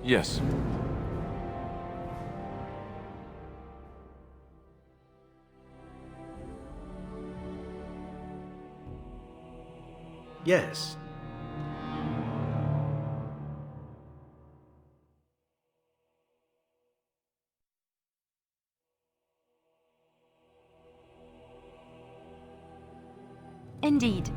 Yes. Yes. Indeed.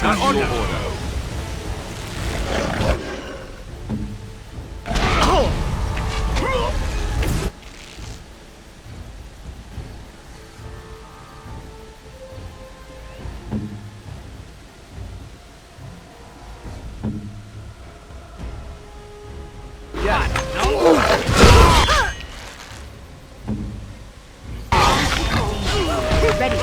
On your order. Ready.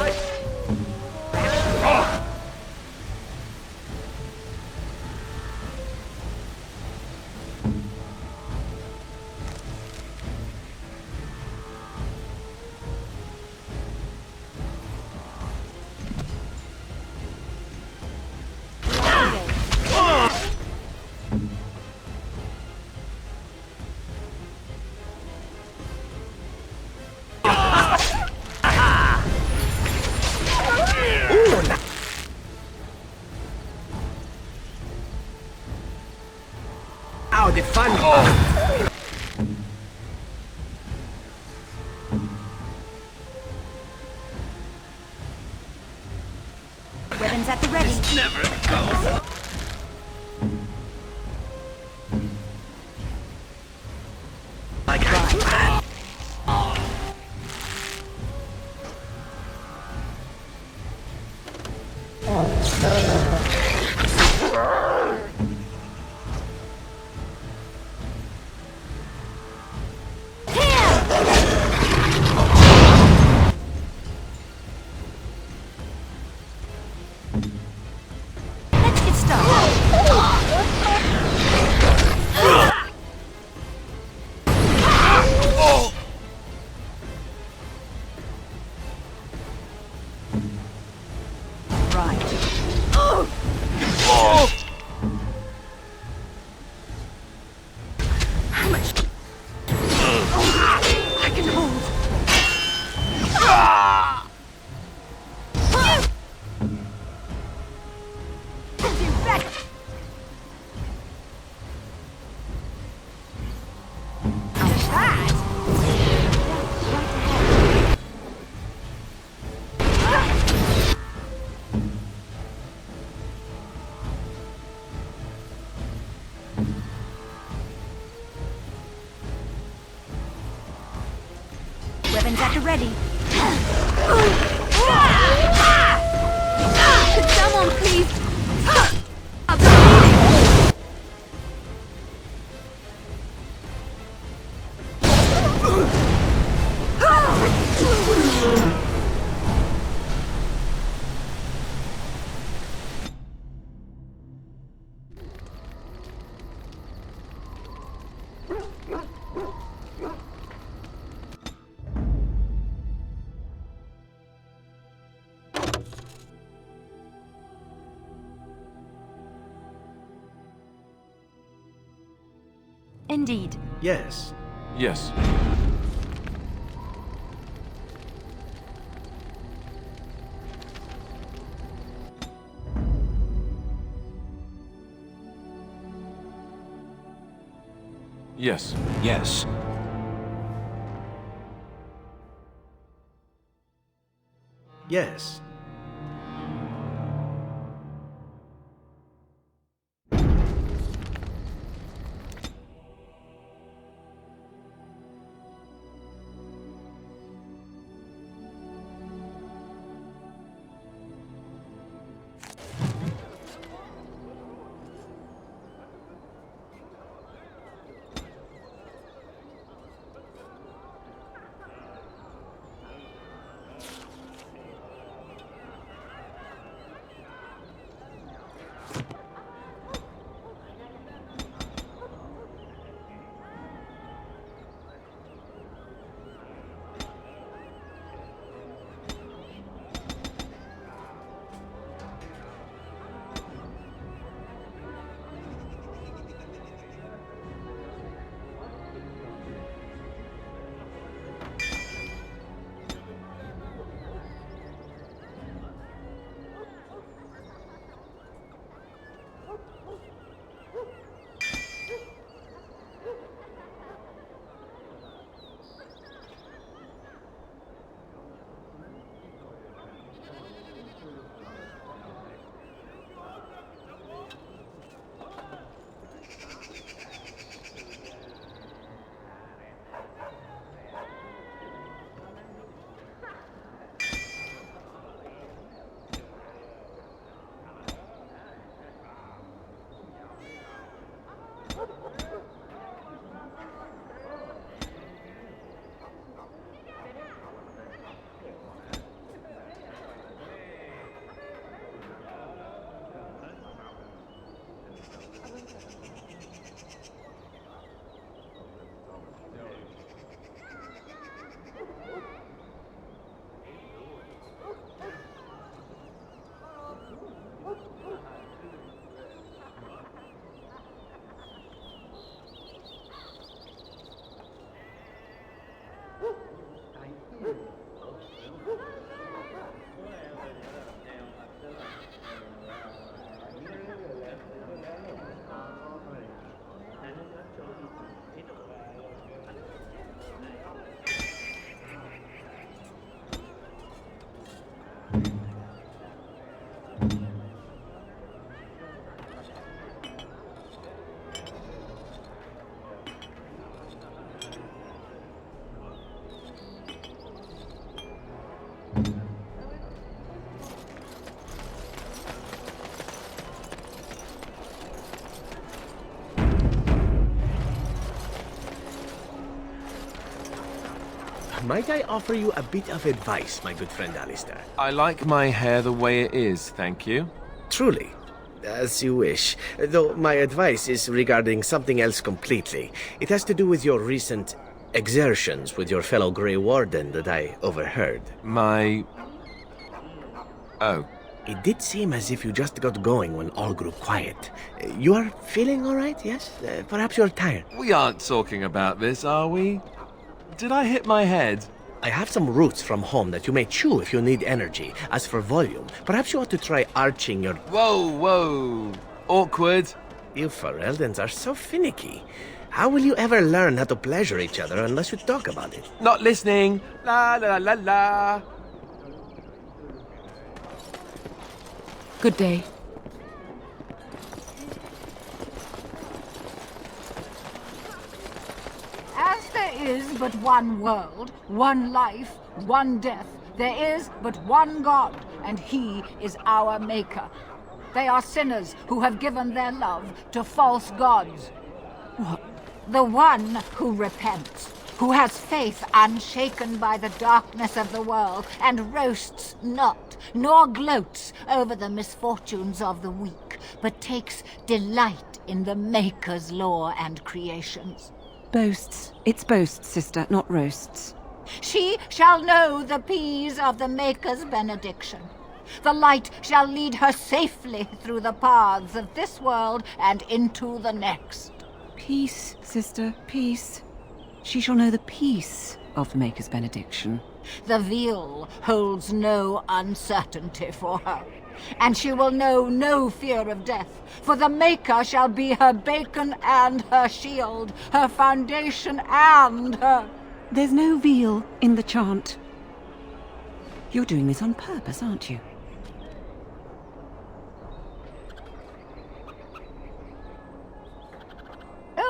Ow, the fun! Weapons at the ready. Never goes. Like that. Let's get started. Weapons at the ready. Could someone please? I'm bleeding. Indeed. Yes. Yes. Yes. Yes. Yes. Might I offer you a bit of advice, my good friend Alistair? I like my hair the way it is, thank you. Truly. As you wish. Though my advice is regarding something else completely. It has to do with your recent exertions with your fellow Grey Warden that I overheard. My... Oh. It did seem as if you just got going when all grew quiet. You are feeling all right, yes? Perhaps you're tired. We aren't talking about this, are we? Did I hit my head? I have some roots from home that you may chew if you need energy. As for volume, perhaps you ought to try arching your... Whoa, whoa. Awkward. You Fereldans are so finicky. How will you ever learn how to pleasure each other unless you talk about it? Not listening. La la la la. Good day. As there is but one world, one life, one death, there is but one God, and He is our Maker. They are sinners who have given their love to false gods. What? The one who repents, who has faith unshaken by the darkness of the world, and roasts not, nor gloats over the misfortunes of the weak, but takes delight in the Maker's law and creations. Boasts. It's boasts, sister, not roasts. She shall know the peace of the Maker's benediction. The light shall lead her safely through the paths of this world and into the next. Peace, sister, peace. She shall know the peace of the Maker's benediction. The veil holds no uncertainty for her, and she will know no fear of death, for the Maker shall be her beacon and her shield, her foundation and her... There's no veal in the chant. You're doing this on purpose, aren't you?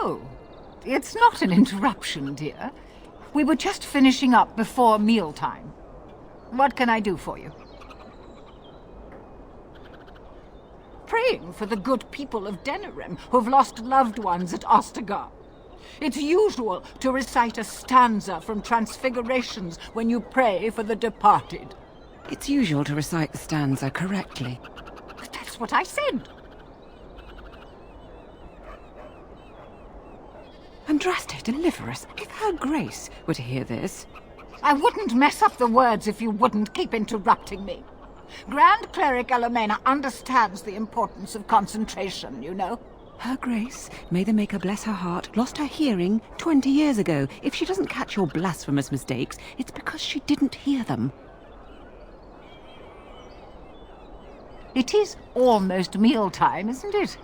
Oh, it's not an interruption, dear. We were just finishing up before mealtime. What can I do for you? Praying for the good people of Denerim who've lost loved ones at Ostagar. It's usual to recite a stanza from Transfigurations when you pray for the departed. It's usual to recite the stanza correctly. But that's what I said. Andraste, deliver us. If her grace were to hear this... I wouldn't mess up the words if you wouldn't keep interrupting me. Grand Cleric Elomena understands the importance of concentration, you know. Her grace, may the Maker bless her heart, lost her hearing 20 years ago. If she doesn't catch your blasphemous mistakes, it's because she didn't hear them. It is almost mealtime, isn't it?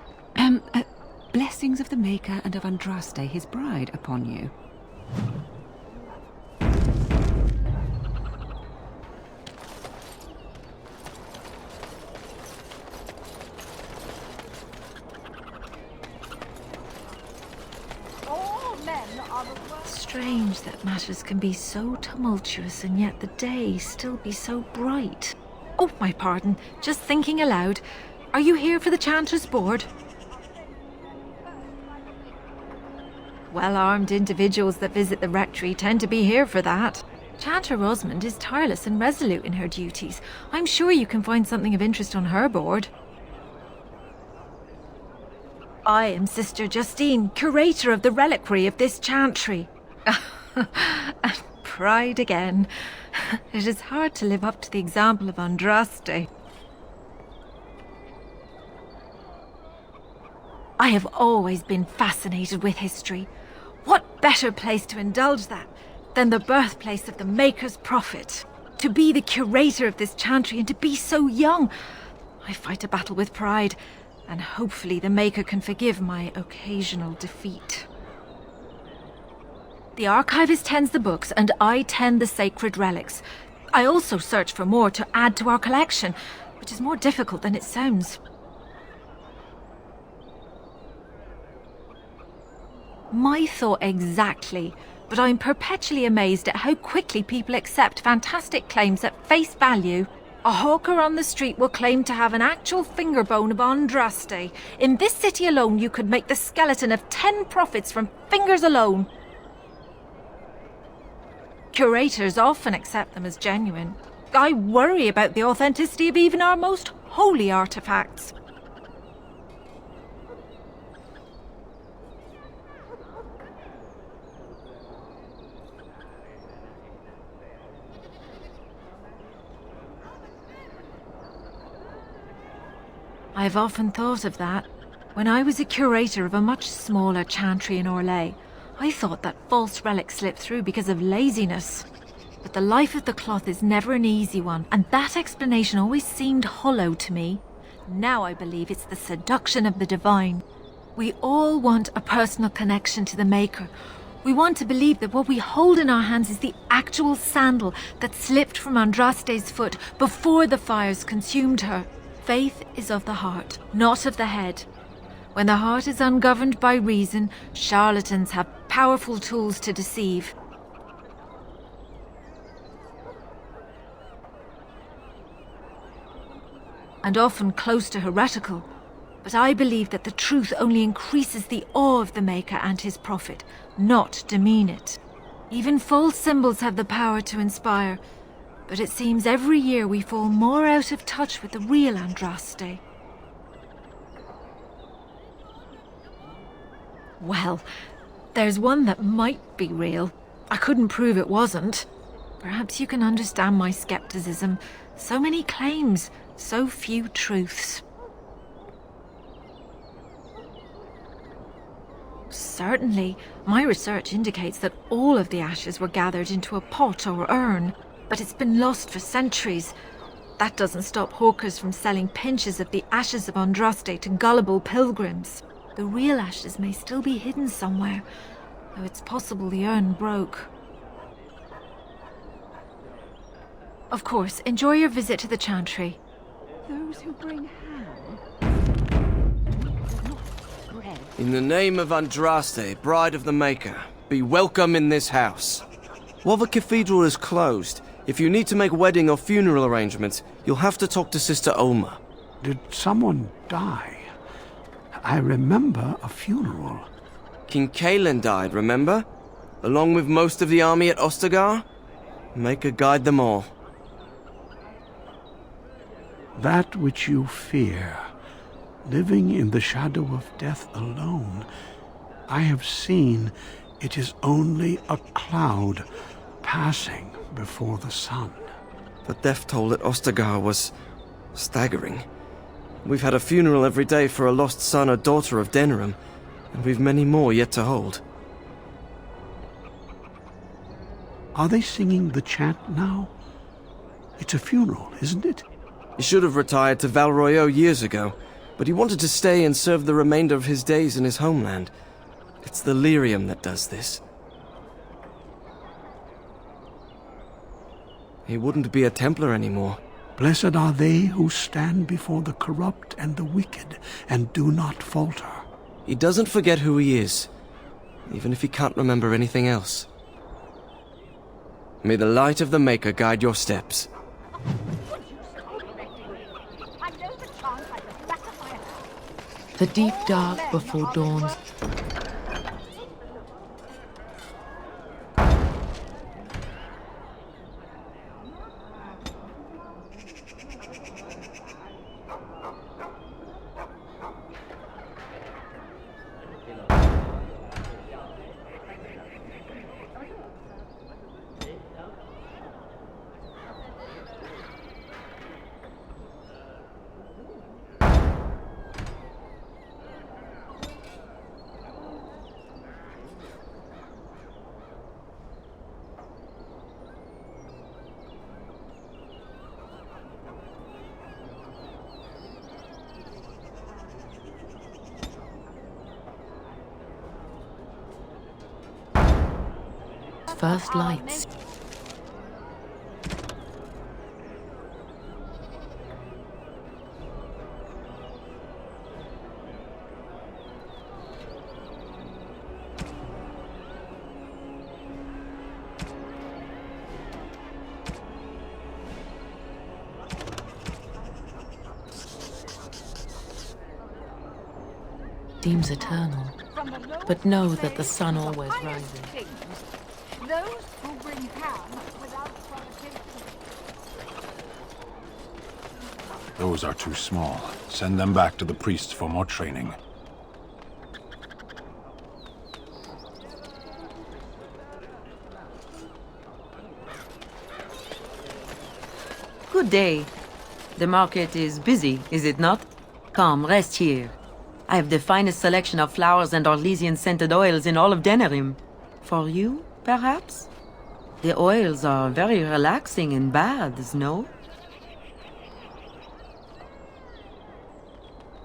Blessings of the Maker and of Andraste, his bride, upon you. All men are the worst. Strange that matters can be so tumultuous and yet the day still be so bright. Oh, my pardon, just thinking aloud. Are you here for the Chanter's Board? Well-armed individuals that visit the rectory tend to be here for that. Chanter Rosamond is tireless and resolute in her duties. I'm sure you can find something of interest on her board. I am Sister Justine, curator of the reliquary of this chantry. And pride again. It is hard to live up to the example of Andraste. I have always been fascinated with history. What better place to indulge that than the birthplace of the Maker's prophet? To be the curator of this chantry and to be so young. I fight a battle with pride, and hopefully the Maker can forgive my occasional defeat. The archivist tends the books, and I tend the sacred relics. I also search for more to add to our collection, which is more difficult than it sounds. My thought exactly, but I'm perpetually amazed at how quickly people accept fantastic claims at face value. A hawker on the street will claim to have an actual finger bone of Andraste. In this city alone, you could make the skeleton of 10 prophets from fingers alone. Curators often accept them as genuine. I worry about the authenticity of even our most holy artifacts. I've often thought of that. When I was a curator of a much smaller chantry in Orlais, I thought that false relics slipped through because of laziness. But the life of the cloth is never an easy one, and that explanation always seemed hollow to me. Now I believe it's the seduction of the divine. We all want a personal connection to the Maker. We want to believe that what we hold in our hands is the actual sandal that slipped from Andraste's foot before the fires consumed her. Faith is of the heart, not of the head. When the heart is ungoverned by reason, charlatans have powerful tools to deceive. And often close to heretical. But I believe that the truth only increases the awe of the Maker and his prophet, not demean it. Even false symbols have the power to inspire. But it seems every year we fall more out of touch with the real Andraste. Well, there's one that might be real. I couldn't prove it wasn't. Perhaps you can understand my skepticism. So many claims, so few truths. certainly. My research indicates that all of the ashes were gathered into a pot or urn, but it's been lost for centuries. That doesn't stop hawkers from selling pinches of the ashes of Andraste to gullible pilgrims. The real ashes may still be hidden somewhere, though it's possible the urn broke. Of course, enjoy your visit to the chantry. Those who bring ham. Bread. In the name of Andraste, Bride of the Maker, be welcome in this house. While the cathedral is closed, if you need to make wedding or funeral arrangements, you'll have to talk to Sister Oma. Did someone die? I remember a funeral. King Kalen died, remember? Along with most of the army at Ostagar? Maker guide them all. That which you fear, living in the shadow of death alone, I have seen it is only a cloud passing before the sun. The death toll at Ostagar was staggering. We've had a funeral every day for a lost son or daughter of Denerim, and we've many more yet to hold. Are they singing the chant now? It's a funeral, isn't it? He should have retired to Valroyo years ago, but he wanted to stay and serve the remainder of his days in his homeland. It's the lyrium that does this. He wouldn't be a Templar anymore. Blessed are they who stand before the corrupt and the wicked and do not falter. He doesn't forget who he is, even if he can't remember anything else. May the light of the Maker guide your steps. The deep dark before dawn. First lights. Seems eternal, but know that the sun always rises. Those who bring ham without provocation. Those are too small. Send them back to the priests for more training. Good day. The market is busy, is it not? Come, rest here. I have the finest selection of flowers and Orlesian-scented oils in all of Denerim. For you, perhaps? The oils are very relaxing in baths, no?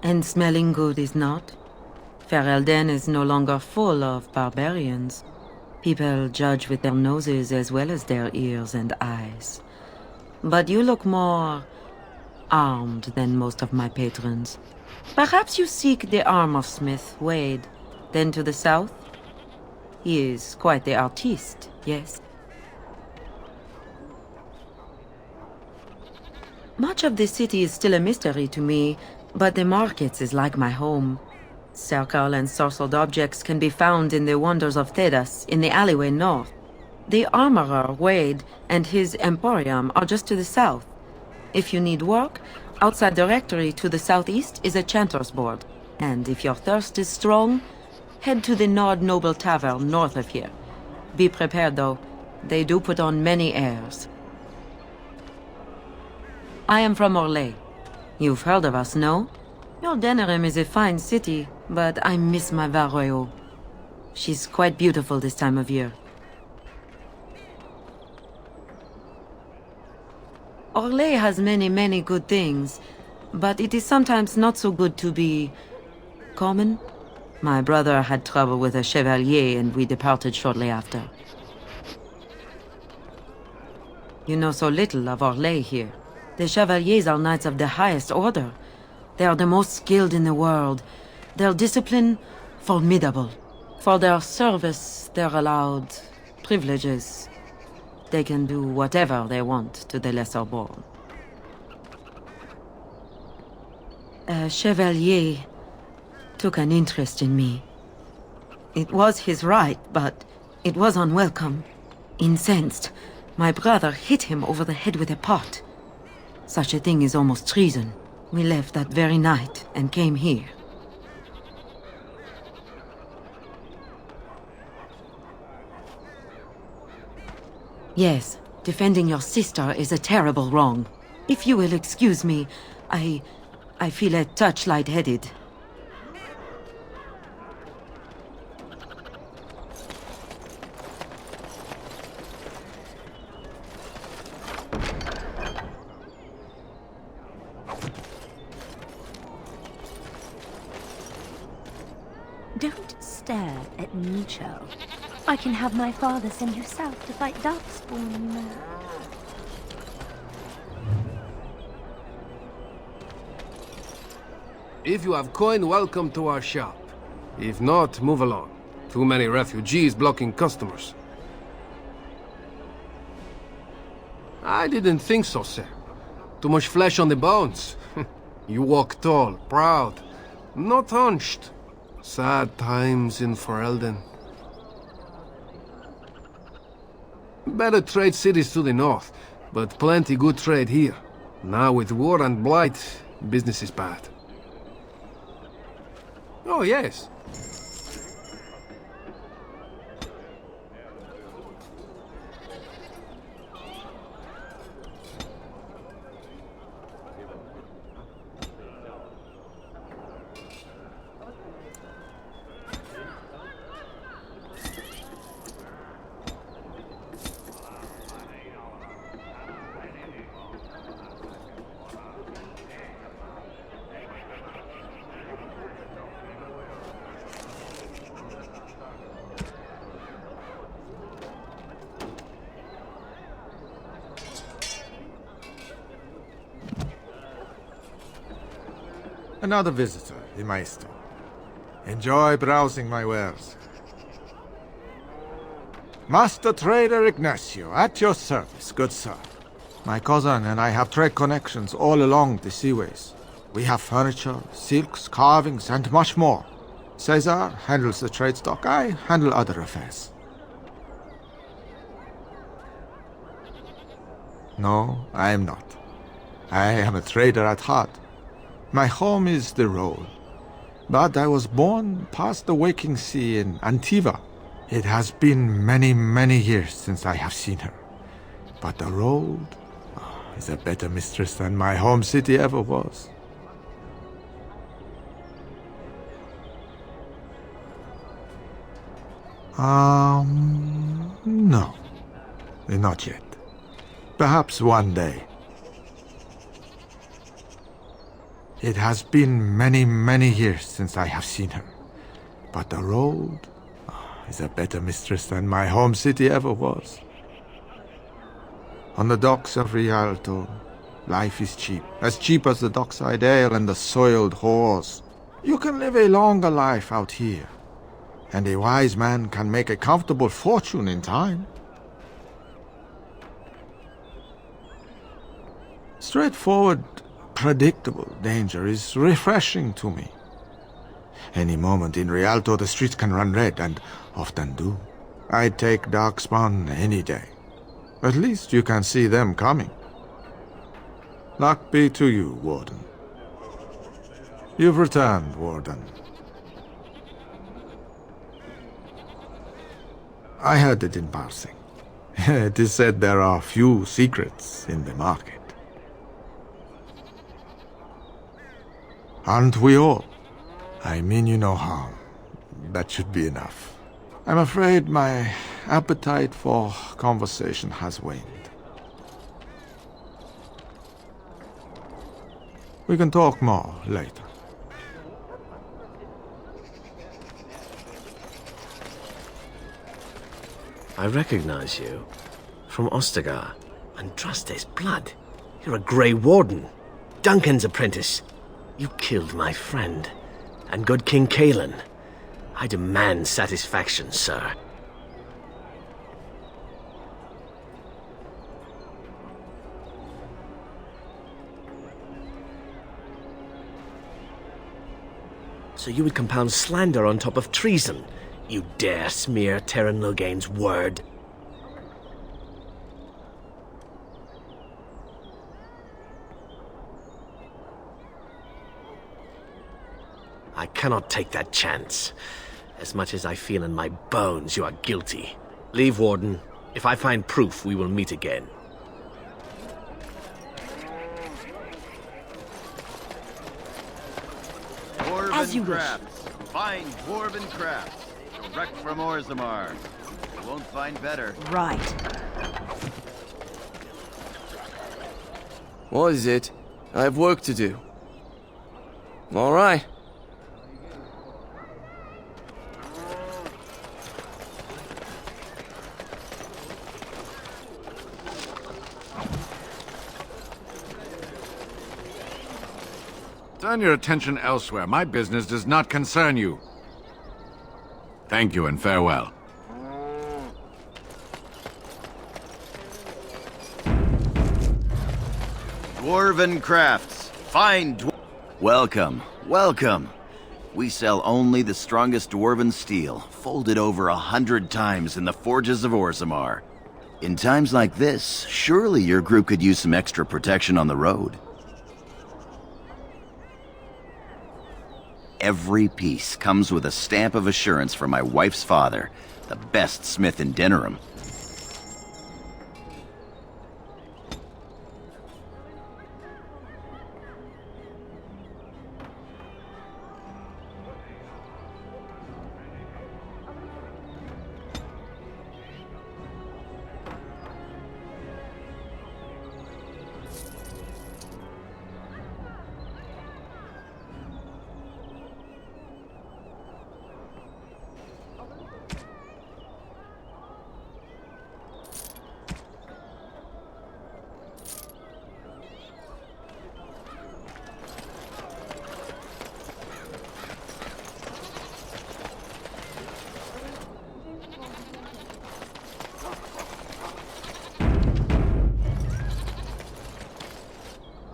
And smelling good is not? Ferelden is no longer full of barbarians. People judge with their noses as well as their ears and eyes. But you look more armed than most of my patrons. Perhaps you seek the armor-smith, Wade. Then to the south? He is quite the artiste, yes? Much of the city is still a mystery to me, but the markets is like my home. Circle and sorcered objects can be found in the wonders of Thedas, in the alleyway north. The armorer, Wade, and his emporium are just to the south. If you need work, outside the rectory to the southeast is a chanter's board. And if your thirst is strong, head to the Nord Noble Tavern north of here. Be prepared, though. They do put on many airs. I am from Orlais. You've heard of us, no? Your Denerim is a fine city, but I miss my Valroyo. She's quite beautiful this time of year. Orlais has many, many good things, but it is sometimes not so good to be common. My brother had trouble with a chevalier and we departed shortly after. You know so little of Orlais here. The chevaliers are knights of the highest order. They are the most skilled in the world. Their discipline, formidable. For their service, they're allowed privileges. They can do whatever they want to the lesser born. A chevalier took an interest in me. It was his right, but it was unwelcome. Incensed, my brother hit him over the head with a pot. Such a thing is almost treason. We left that very night and came here. Yes, defending your sister is a terrible wrong. If you will excuse me, I feel a touch lightheaded. Don't stare at me, child. I can have my father send you south to fight Darkspawn, you know. If you have coin, welcome to our shop. If not, move along. Too many refugees blocking customers. I didn't think so, sir. Too much flesh on the bones. You walk tall, proud, not hunched. Sad times in Ferelden. Better trade cities to the north, but plenty good trade here. Now with war and blight, business is bad. Oh, yes. Another visitor, the Maestro. Enjoy browsing my wares. Master Trader Ignacio, at your service, good sir. My cousin and I have trade connections all along the seaways. We have furniture, silks, carvings, and much more. Cesar handles the trade stock, I handle other affairs. No, I am not. I am a trader at heart. My home is the road, but I was born past the waking sea in Antiva. It has been many, many years since I have seen her. But the road is a better mistress than my home city ever was. No. Not yet. Perhaps one day. It has been many, many years since I have seen her. But the road is a better mistress than my home city ever was. On the docks of Rialto, life is cheap. As cheap as the dockside ale and the soiled whores. You can live a longer life out here. And a wise man can make a comfortable fortune in time. Straightforward, predictable danger is refreshing to me. Any moment in Rialto the streets can run red, and often do. I'd take Darkspawn any day. At least you can see them coming. Luck be to you, Warden. You've returned, Warden. I heard it in passing. It is said there are few secrets in the market. Aren't we all? I mean you no harm. That should be enough. I'm afraid my appetite for conversation has waned. We can talk more later. I recognize you. From Ostagar. Andraste's blood. You're a Grey Warden. Duncan's apprentice. You killed my friend. And good King Kalen. I demand satisfaction, sir. So you would compound slander on top of treason? You dare smear Terran Loghain's word? I cannot take that chance. As much as I feel in my bones you are guilty. Leave, Warden. If I find proof, we will meet again. As you wish. Fine dwarven crafts. Direct from Orzammar. You won't find better. Right. What is it? I have work to do. All right. Turn your attention elsewhere. My business does not concern you. Thank you and farewell. Dwarven crafts. Fine Welcome, welcome. We sell only the strongest dwarven steel, folded over 100 times in the forges of Orzammar. In times like this, surely your group could use some extra protection on the road. Every piece comes with a stamp of assurance from my wife's father, the best smith in Denerim.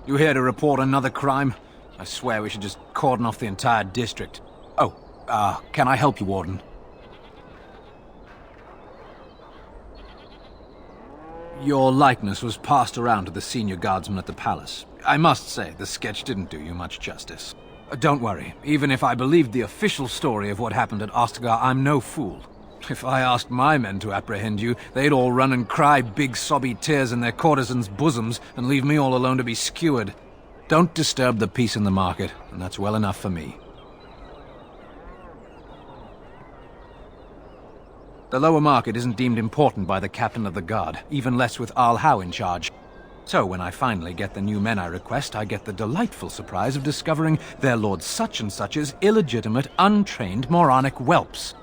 You here to report another crime? I swear we should just cordon off the entire district. Oh, can I help you, Warden? Your likeness was passed around to the senior guardsman at the palace. I must say, the sketch didn't do you much justice. Don't worry, even if I believed the official story of what happened at Ostagar, I'm no fool. If I asked my men to apprehend you, they'd all run and cry big sobby tears in their courtesans' bosoms and leave me all alone to be skewered. Don't disturb the peace in the market, and that's well enough for me. The lower market isn't deemed important by the captain of the guard, even less with Arl Howe in charge. So when I finally get the new men I request, I get the delightful surprise of discovering their Lord Such-and-Such's illegitimate, untrained, moronic whelps.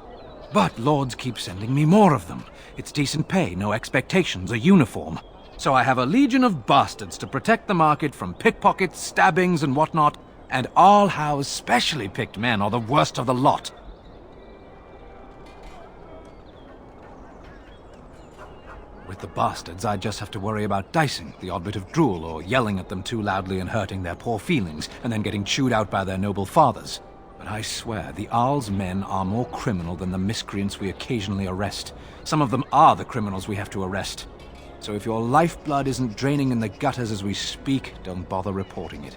But lords keep sending me more of them. It's decent pay, no expectations, a uniform. So I have a legion of bastards to protect the market from pickpockets, stabbings, and whatnot, and Arl Howe's specially picked men are the worst of the lot. With the bastards, I just have to worry about dicing, the odd bit of drool, or yelling at them too loudly and hurting their poor feelings, and then getting chewed out by their noble fathers. But I swear, the Arl's men are more criminal than the miscreants we occasionally arrest. Some of them are the criminals we have to arrest. So if your lifeblood isn't draining in the gutters as we speak, don't bother reporting it.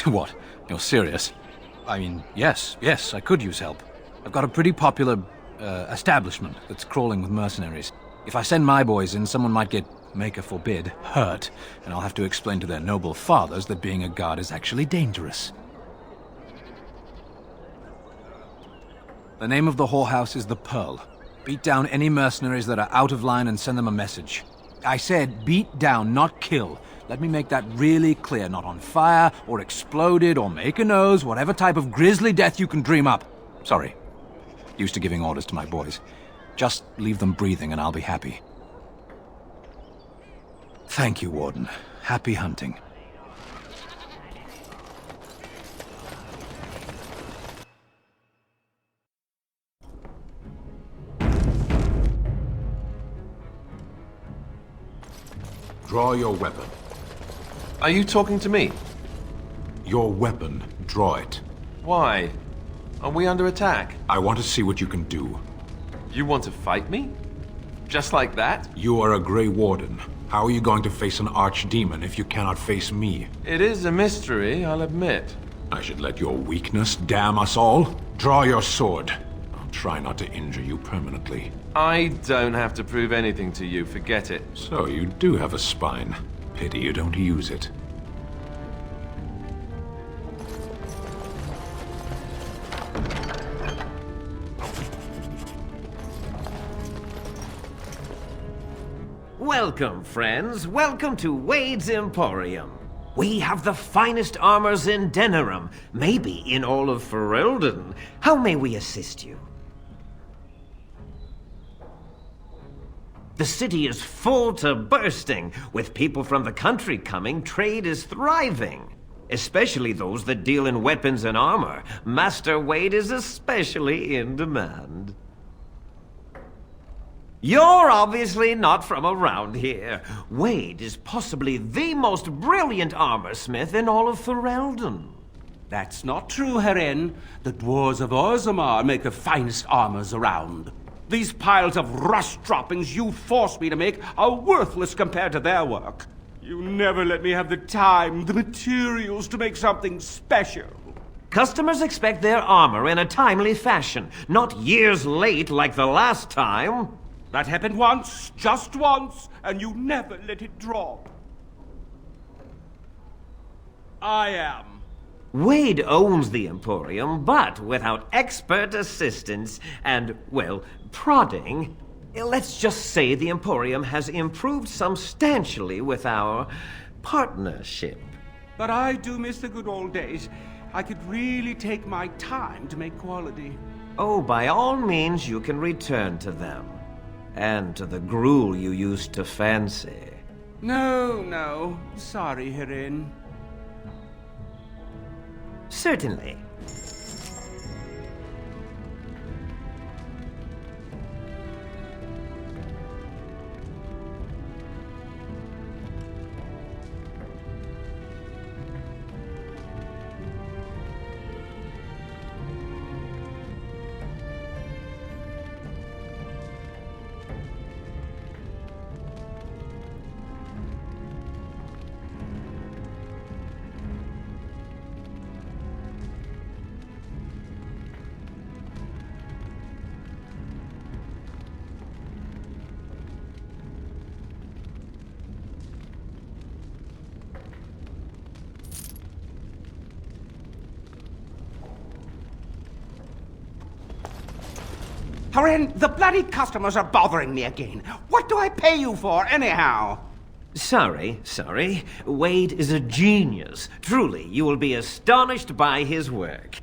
What? You're serious? I mean, yes, I could use help. I've got a pretty popular, establishment that's crawling with mercenaries. If I send my boys in, someone might get, maker forbid, hurt, and I'll have to explain to their noble fathers that being a guard is actually dangerous. The name of the whorehouse is the Pearl. Beat down any mercenaries that are out of line and send them a message. I said beat down, not kill. Let me make that really clear. Not on fire, or exploded, or make a nose, whatever type of grisly death you can dream up. Sorry. Used to giving orders to my boys. Just leave them breathing and I'll be happy. Thank you, Warden. Happy hunting. Draw your weapon. Are you talking to me? Your weapon. Draw it. Why? Are we under attack? I want to see what you can do. You want to fight me? Just like that? You are a Grey Warden. How are you going to face an archdemon if you cannot face me? It is a mystery, I'll admit. I should let your weakness damn us all? Draw your sword. I'll try not to injure you permanently. I don't have to prove anything to you, forget it. So you do have a spine. Pity you don't use it. Welcome, friends. Welcome to Wade's Emporium. We have the finest armors in Denerim, maybe in all of Ferelden. How may we assist you? The city is full to bursting. With people from the country coming, trade is thriving. Especially those that deal in weapons and armor. Master Wade is especially in demand. You're obviously not from around here. Wade is possibly the most brilliant armorsmith in all of Ferelden. That's not true, Herin. The dwarves of Orzammar make the finest armors around. These piles of rust droppings you force me to make are worthless compared to their work. You never let me have the time, the materials to make something special. Customers expect their armor in a timely fashion, not years late like the last time. That happened once, just once, and you never let it drop. I am. Wade owns the Emporium, but without expert assistance and, well, prodding, let's just say the Emporium has improved substantially with our partnership. But I do miss the good old days. I could really take my time to make quality. Oh, by all means, you can return to them. And to the gruel you used to fancy. No. Sorry, Herin. Certainly. Herin, the bloody customers are bothering me again. What do I pay you for, anyhow? Sorry. Wade is a genius. Truly, you will be astonished by his work.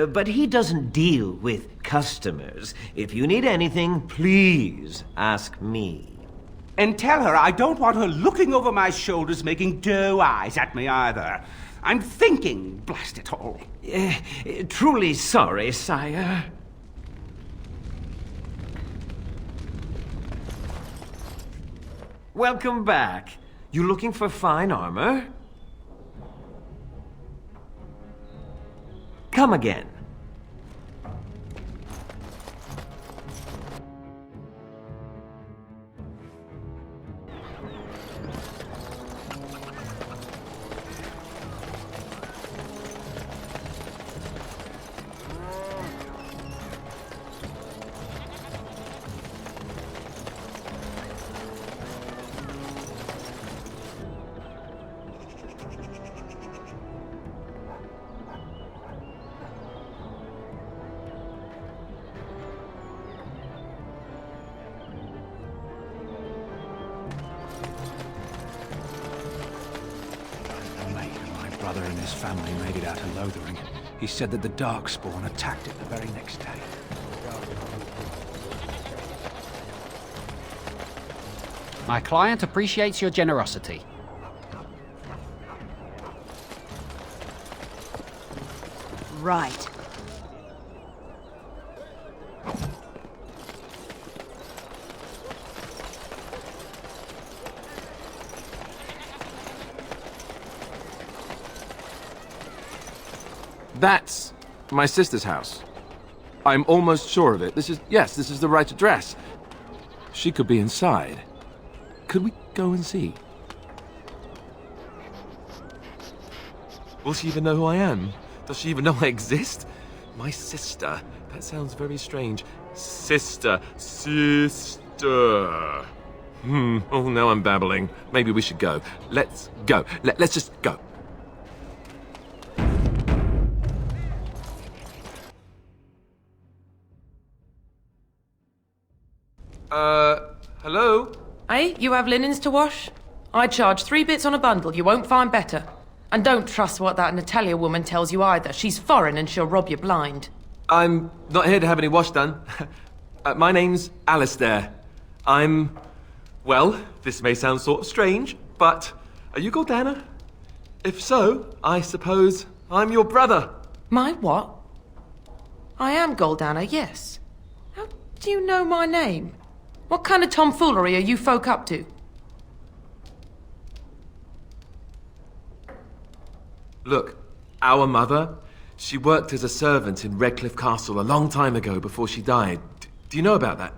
But he doesn't deal with customers. If you need anything, please ask me. And tell her I don't want her looking over my shoulders making doe eyes at me either. I'm thinking, blast it all. Truly sorry, sire. Welcome back. You looking for fine armor? Come again. his family made it out of Lothering. He said that the Darkspawn attacked it the very next day. My client appreciates your generosity. Right. That's my sister's house. I'm almost sure of it. This is the right address. She could be inside. Could we go and see? Will she even know who I am? Does she even know I exist? My sister. That sounds very strange. Sister. Oh, now I'm babbling. Maybe we should go. Let's go. Let's just go. Hello? Hey, you have linens to wash? I charge 3 bits on a bundle. You won't find better. And don't trust what that Natalia woman tells you either. She's foreign and she'll rob you blind. I'm not here to have any wash done. My name's Alistair. Well, this may sound sort of strange, but are you Gordana? If so, I suppose I'm your brother. My what? I am Goldana, yes. How do you know my name? What kind of tomfoolery are you folk up to? Look, our mother, she worked as a servant in Redcliffe Castle a long time ago before she died. Do you know about that?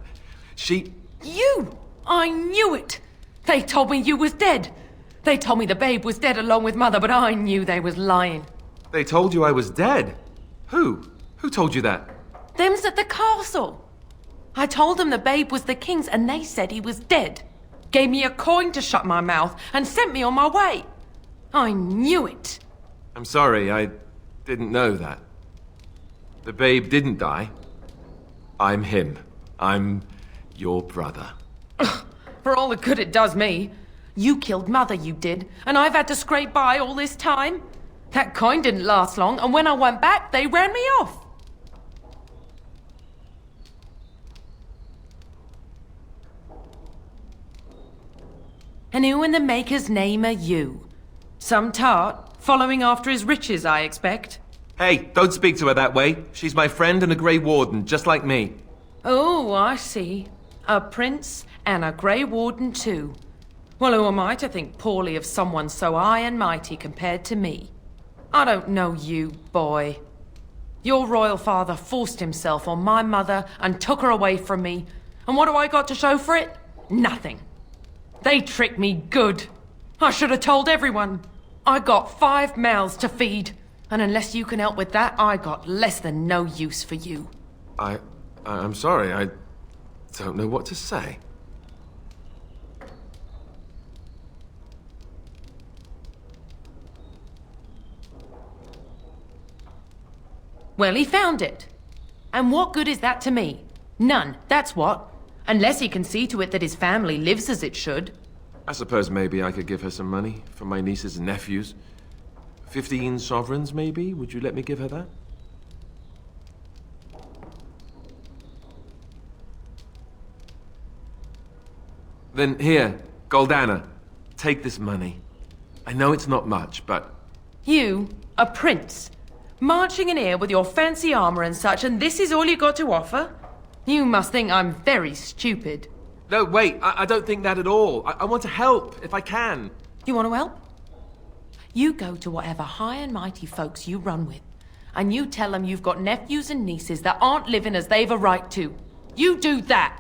You! I knew it! They told me you was dead. They told me the babe was dead along with mother, but I knew they was lying. They told you I was dead? Who? Who told you that? Them's at the castle. I told them the babe was the king's and they said he was dead. Gave me a coin to shut my mouth and sent me on my way. I knew it. I'm sorry, I didn't know that. The babe didn't die. I'm him. I'm your brother. For all the good it does me. You killed mother, you did, and I've had to scrape by all this time. That coin didn't last long, and when I went back, they ran me off. And who in the maker's name are you? Some tart, following after his riches, I expect. Hey, don't speak to her that way. She's my friend and a Grey Warden, just like me. Oh, I see. A prince and a Grey Warden too. Well, who am I to think poorly of someone so high and mighty compared to me? I don't know you, boy. Your royal father forced himself on my mother and took her away from me. And what do I got to show for it? Nothing. They tricked me good. I should have told everyone. I got 5 mouths to feed. And unless you can help with that, I got less than no use for you. I'm sorry, I don't know what to say. Well, he found it. And what good is that to me? None, that's what. Unless he can see to it that his family lives as it should. I suppose maybe I could give her some money for my nieces and nephews. 15 sovereigns, maybe? Would you let me give her that? Then here, Goldana, take this money. I know it's not much, but... You, a prince, marching in here with your fancy armor and such, and this is all you got to offer? You must think I'm very stupid. No, wait, I don't think that at all. I want to help, if I can. You want to help? You go to whatever high and mighty folks you run with, and you tell them you've got nephews and nieces that aren't living as they've a right to. You do that!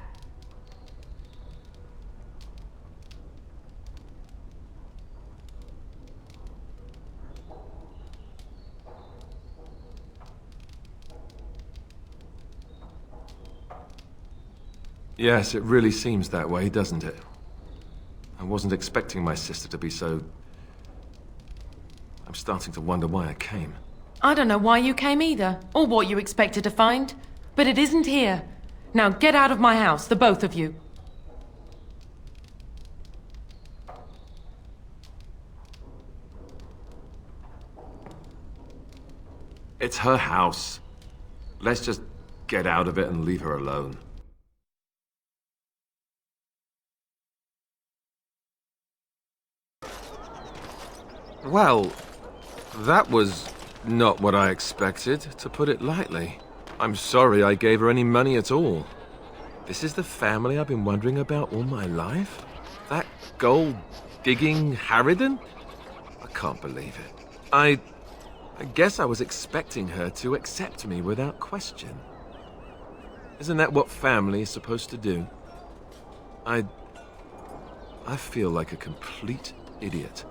Yes, it really seems that way, doesn't it? I wasn't expecting my sister to be so... I'm starting to wonder why I came. I don't know why you came either, or what you expected to find. But it isn't here. Now get out of my house, the both of you. It's her house. Let's just get out of it and leave her alone. Well, that was not what I expected, to put it lightly. I'm sorry I gave her any money at all. This is the family I've been wondering about all my life? That gold-digging harridan? I can't believe it. I guess I was expecting her to accept me without question. Isn't that what family is supposed to do? I feel like a complete idiot.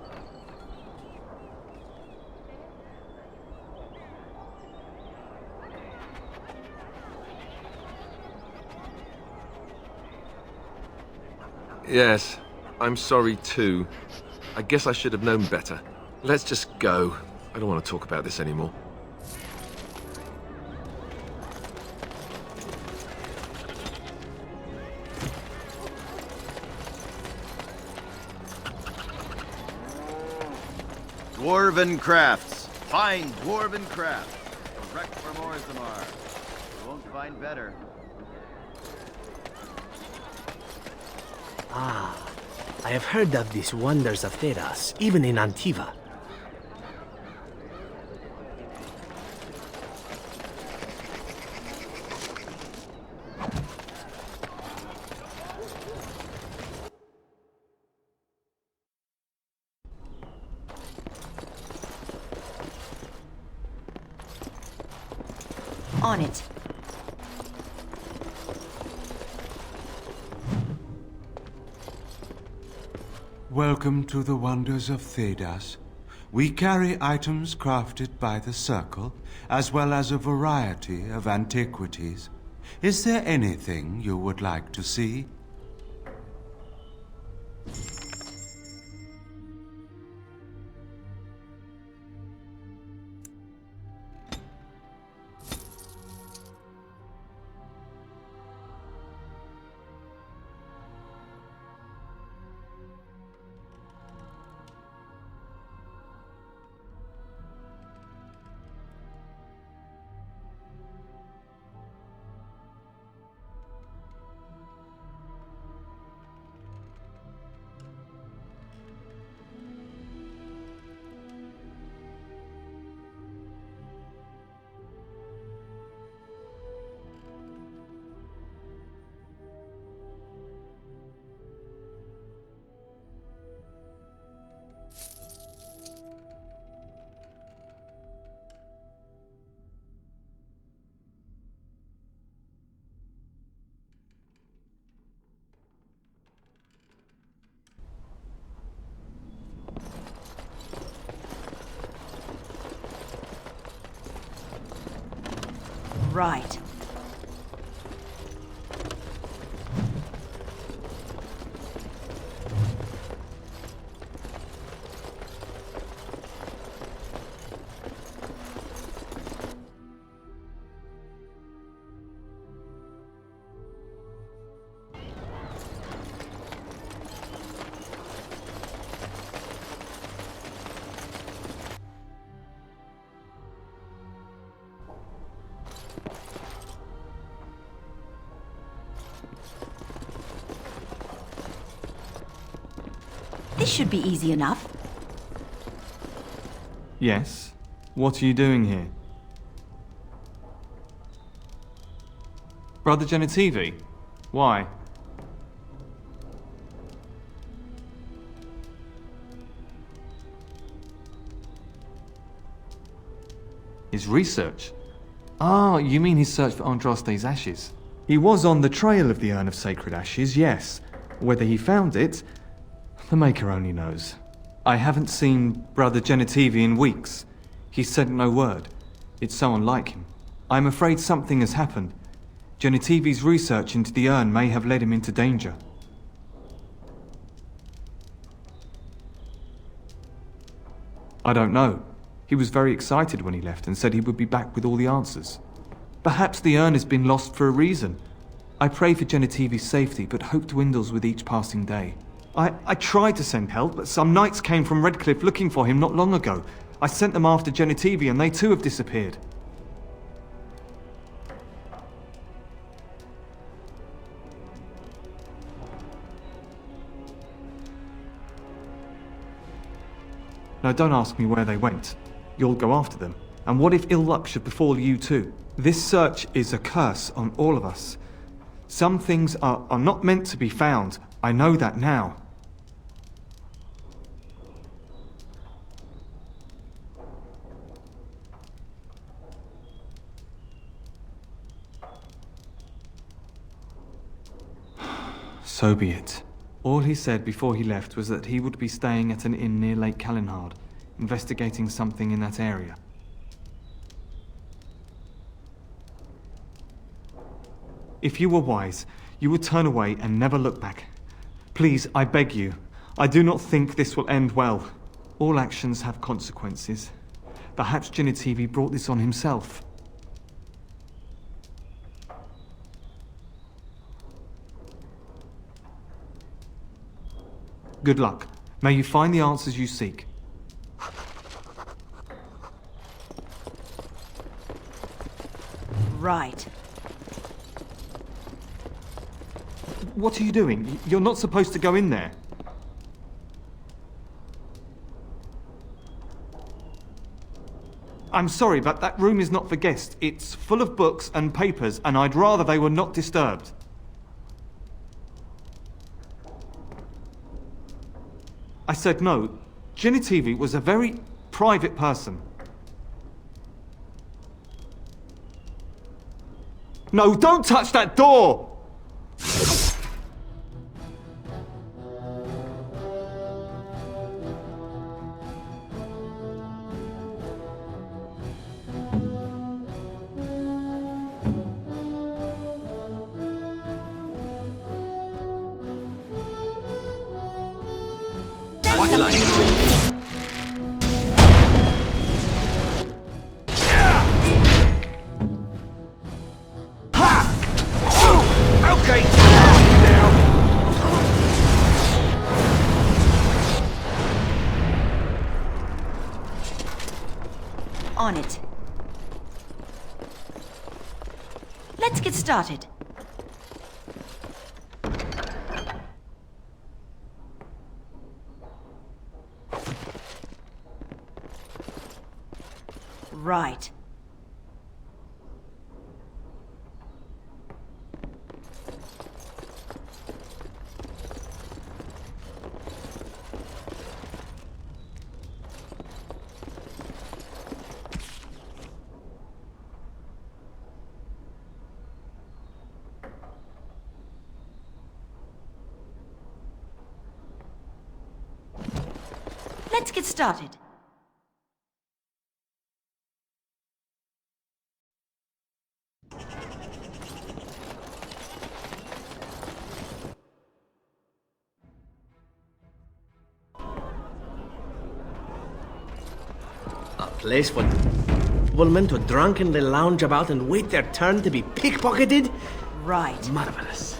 Yes, I'm sorry too. I guess I should have known better. Let's just go. I don't want to talk about this anymore. Dwarven crafts. Fine dwarven crafts. Direct from Orzammar. You won't find better. Ah, I have heard of these wonders of Thedas, even in Antiva. On it. Welcome to the wonders of Thedas. We carry items crafted by the Circle, as well as a variety of antiquities. Is there anything you would like to see? Right. This should be easy enough. Yes? What are you doing here? Brother Genitivi? Why? His research? Ah, you mean his search for Andraste's ashes? He was on the trail of the Urn of Sacred Ashes, yes. Whether he found it, the Maker only knows. I haven't seen Brother Genitivi in weeks. He sent no word. It's so unlike him. I'm afraid something has happened. Genitivi's research into the urn may have led him into danger. I don't know. He was very excited when he left and said he would be back with all the answers. Perhaps the urn has been lost for a reason. I pray for Genitivi's safety, but hope dwindles with each passing day. I tried to send help, but some knights came from Redcliffe looking for him not long ago. I sent them after Genitivi and they too have disappeared. Now don't ask me where they went. You'll go after them. And what if ill luck should befall you too? This search is a curse on all of us. Some things are not meant to be found. I know that now. So be it. All he said before he left was that he would be staying at an inn near Lake Calenhard, investigating something in that area. If you were wise, you would turn away and never look back. Please, I beg you. I do not think this will end well. All actions have consequences. Perhaps Genitivi brought this on himself. Good luck. May you find the answers you seek. Right. What are you doing? You're not supposed to go in there. I'm sorry, but that room is not for guests. It's full of books and papers, and I'd rather they were not disturbed. I said no. Genitivi was a very private person. No, don't touch that door! On it. Let's get started. Right. Let's get started. A place for women to drunkenly lounge about and wait their turn to be pickpocketed? Right. Marvelous.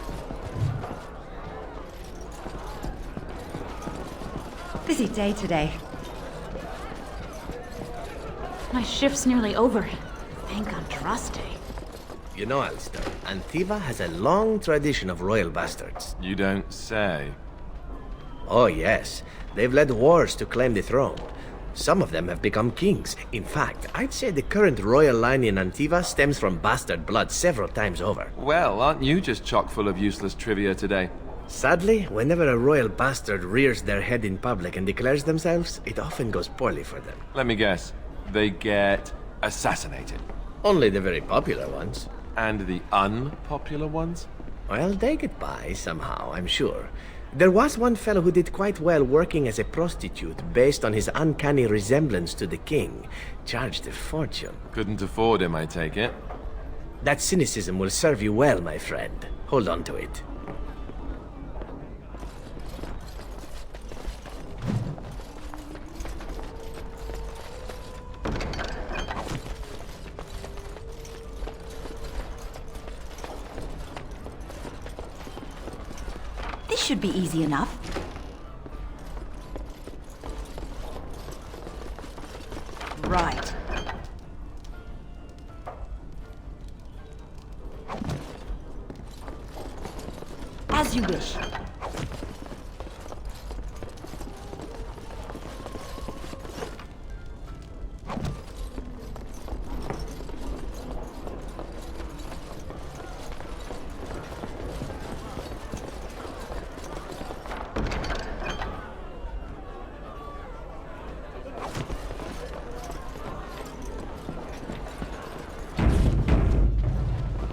Busy day today. My shift's nearly over. Thank Andraste. You know, Alistair, Antiva has a long tradition of royal bastards. You don't say. Oh, yes. They've led wars to claim the throne. Some of them have become kings. In fact, I'd say the current royal line in Antiva stems from bastard blood several times over. Well, aren't you just chock full of useless trivia today? Sadly, whenever a royal bastard rears their head in public and declares themselves, it often goes poorly for them. Let me guess. They get assassinated. Only the very popular ones. And the unpopular ones? Well, they get by somehow, I'm sure. There was one fellow who did quite well working as a prostitute based on his uncanny resemblance to the king. Charged a fortune. Couldn't afford him, I take it. That cynicism will serve you well, my friend. Hold on to it. This should be easy enough. Right. As you wish.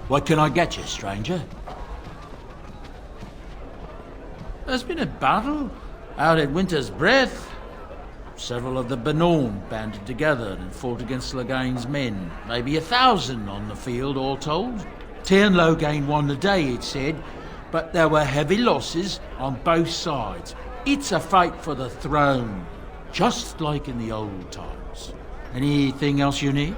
What can I get you, stranger? There's been a battle out at Winter's Breath. Several of the Benorn banded together and fought against Loghain's men. Maybe 1,000 on the field, all told. Tyrn Loghain won the day, it said, but there were heavy losses on both sides. It's a fight for the throne, just like in the old times. Anything else you need?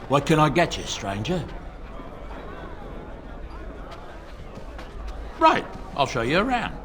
What can I get you, stranger? Right, I'll show you around.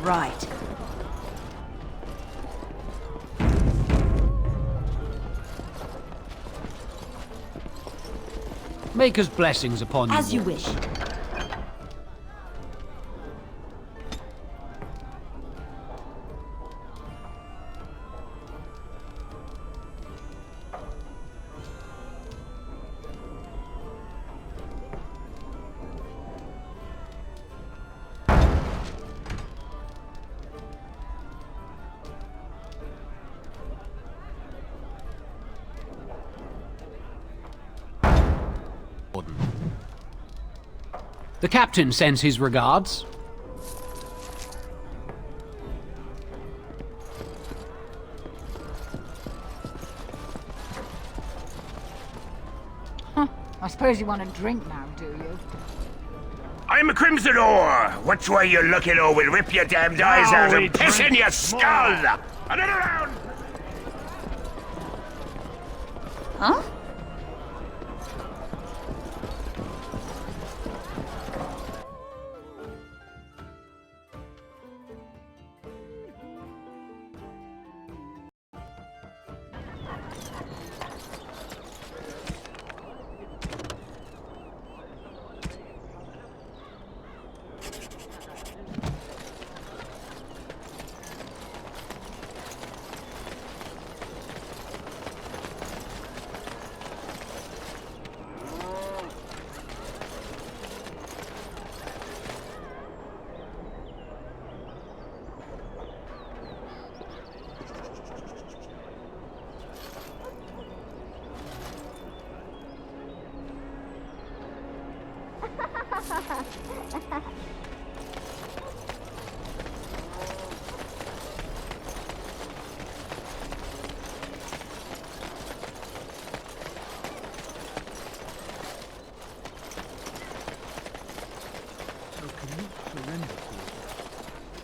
Right. Maker's blessings upon you. As you wish. The captain sends his regards. I suppose you want a drink now, do you? I'm a Crimson Ore. Which way you looking, or we'll rip your damned eyes out and piss in your skull. Another round. Huh?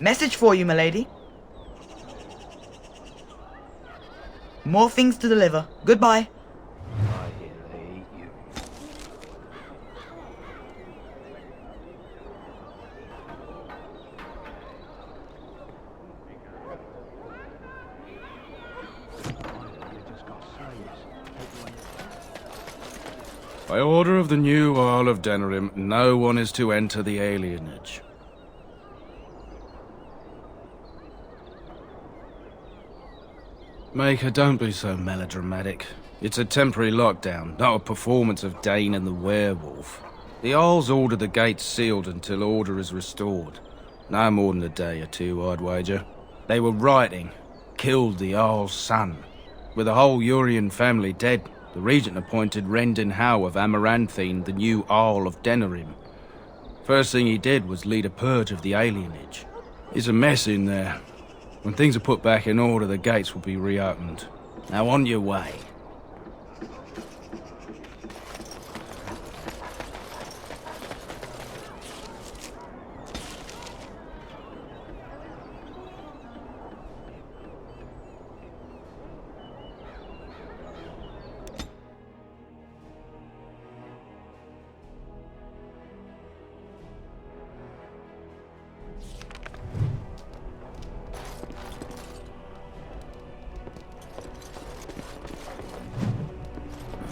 Message for you, milady. More things to deliver. Goodbye. By order of the new Earl of Denerim, no one is to enter the alienage. Maker, don't be so melodramatic. It's a temporary lockdown, not a performance of Dane and the Werewolf. The Earl's ordered the gates sealed until order is restored. No more than a day or two, I'd wager. They were rioting, killed the Earl's son, with the whole Urian family dead. The regent appointed Rendon Howe of Amaranthine the new Jarl of Denerim. First thing he did was lead a purge of the alienage. It's a mess in there. When things are put back in order, the gates will be reopened. Now on your way.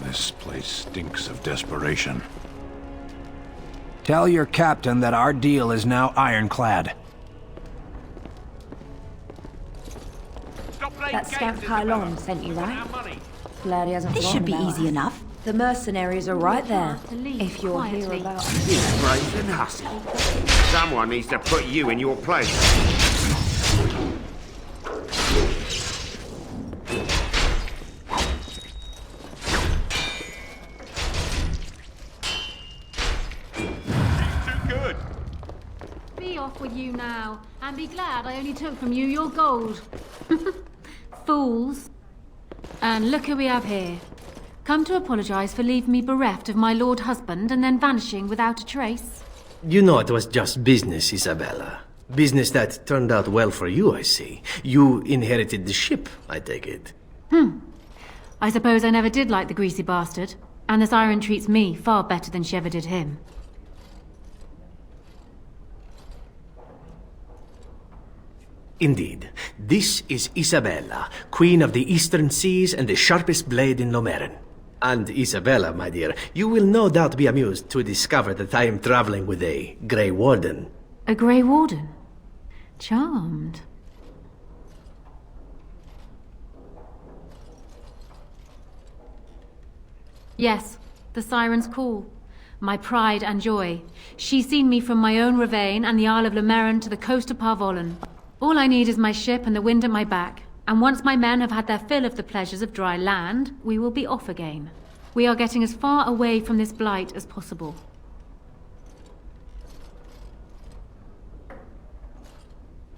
This place stinks of desperation. Tell your captain that our deal is now ironclad. That scamp Pylon sent you, right? Glad he hasn't This forgotten should be about easy us. enough. The mercenaries are right there, if you're here about... You brazen hussy. Someone needs to put you in your place. Be off with you now, and be glad I only took from you your gold. Fools. And look who we have here. Come to apologize for leaving me bereft of my lord husband and then vanishing without a trace. You know it was just business, Isabella. Business that turned out well for you, I see. You inherited the ship, I take it. I suppose I never did like the greasy bastard, and the siren treats me far better than she ever did him. Indeed. This is Isabella, Queen of the Eastern Seas and the sharpest blade in Lomerin. And Isabella, my dear, you will no doubt be amused to discover that I am traveling with a Grey Warden. A Grey Warden? Charmed. Yes, the siren's call. My pride and joy. She's seen me from my own ravine and the Isle of Lomerin to the coast of Parvolan. All I need is my ship and the wind at my back. And once my men have had their fill of the pleasures of dry land, we will be off again. We are getting as far away from this blight as possible.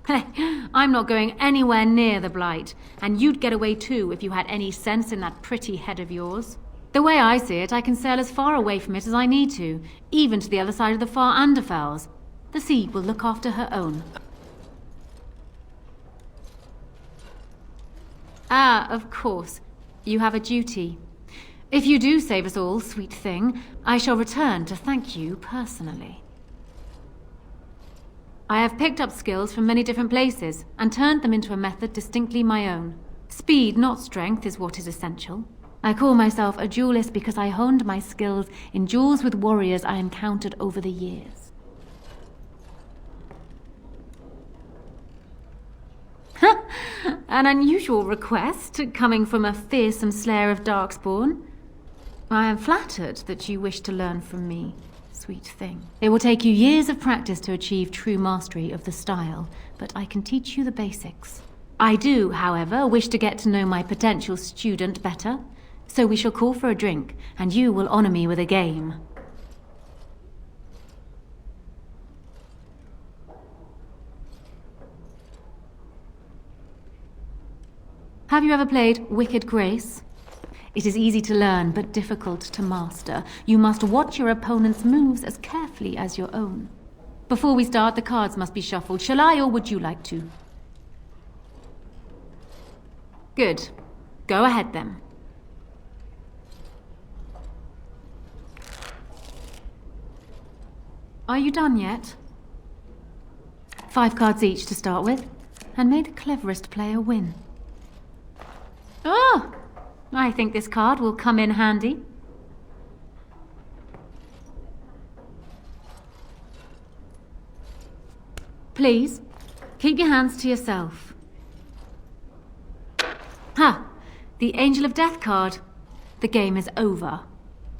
I'm not going anywhere near the blight, and you'd get away too if you had any sense in that pretty head of yours. The way I see it, I can sail as far away from it as I need to, even to the other side of the far Anderfels. The sea will look after her own. Ah, of course. You have a duty. If you do save us all, sweet thing, I shall return to thank you personally. I have picked up skills from many different places and turned them into a method distinctly my own. Speed, not strength, is what is essential. I call myself a duelist because I honed my skills in duels with warriors I encountered over the years. An unusual request, coming from a fearsome slayer of Darkspawn. I am flattered that you wish to learn from me, sweet thing. It will take you years of practice to achieve true mastery of the style, but I can teach you the basics. I do, however, wish to get to know my potential student better, so we shall call for a drink, and you will honor me with a game. Have you ever played Wicked Grace? It is easy to learn, but difficult to master. You must watch your opponent's moves as carefully as your own. Before we start, the cards must be shuffled. Shall I, or would you like to? Good. Go ahead, then. Are you done yet? 5 cards each to start with, and may the cleverest player win. Oh! I think this card will come in handy. Please, keep your hands to yourself. Ha! The Angel of Death card. The game is over.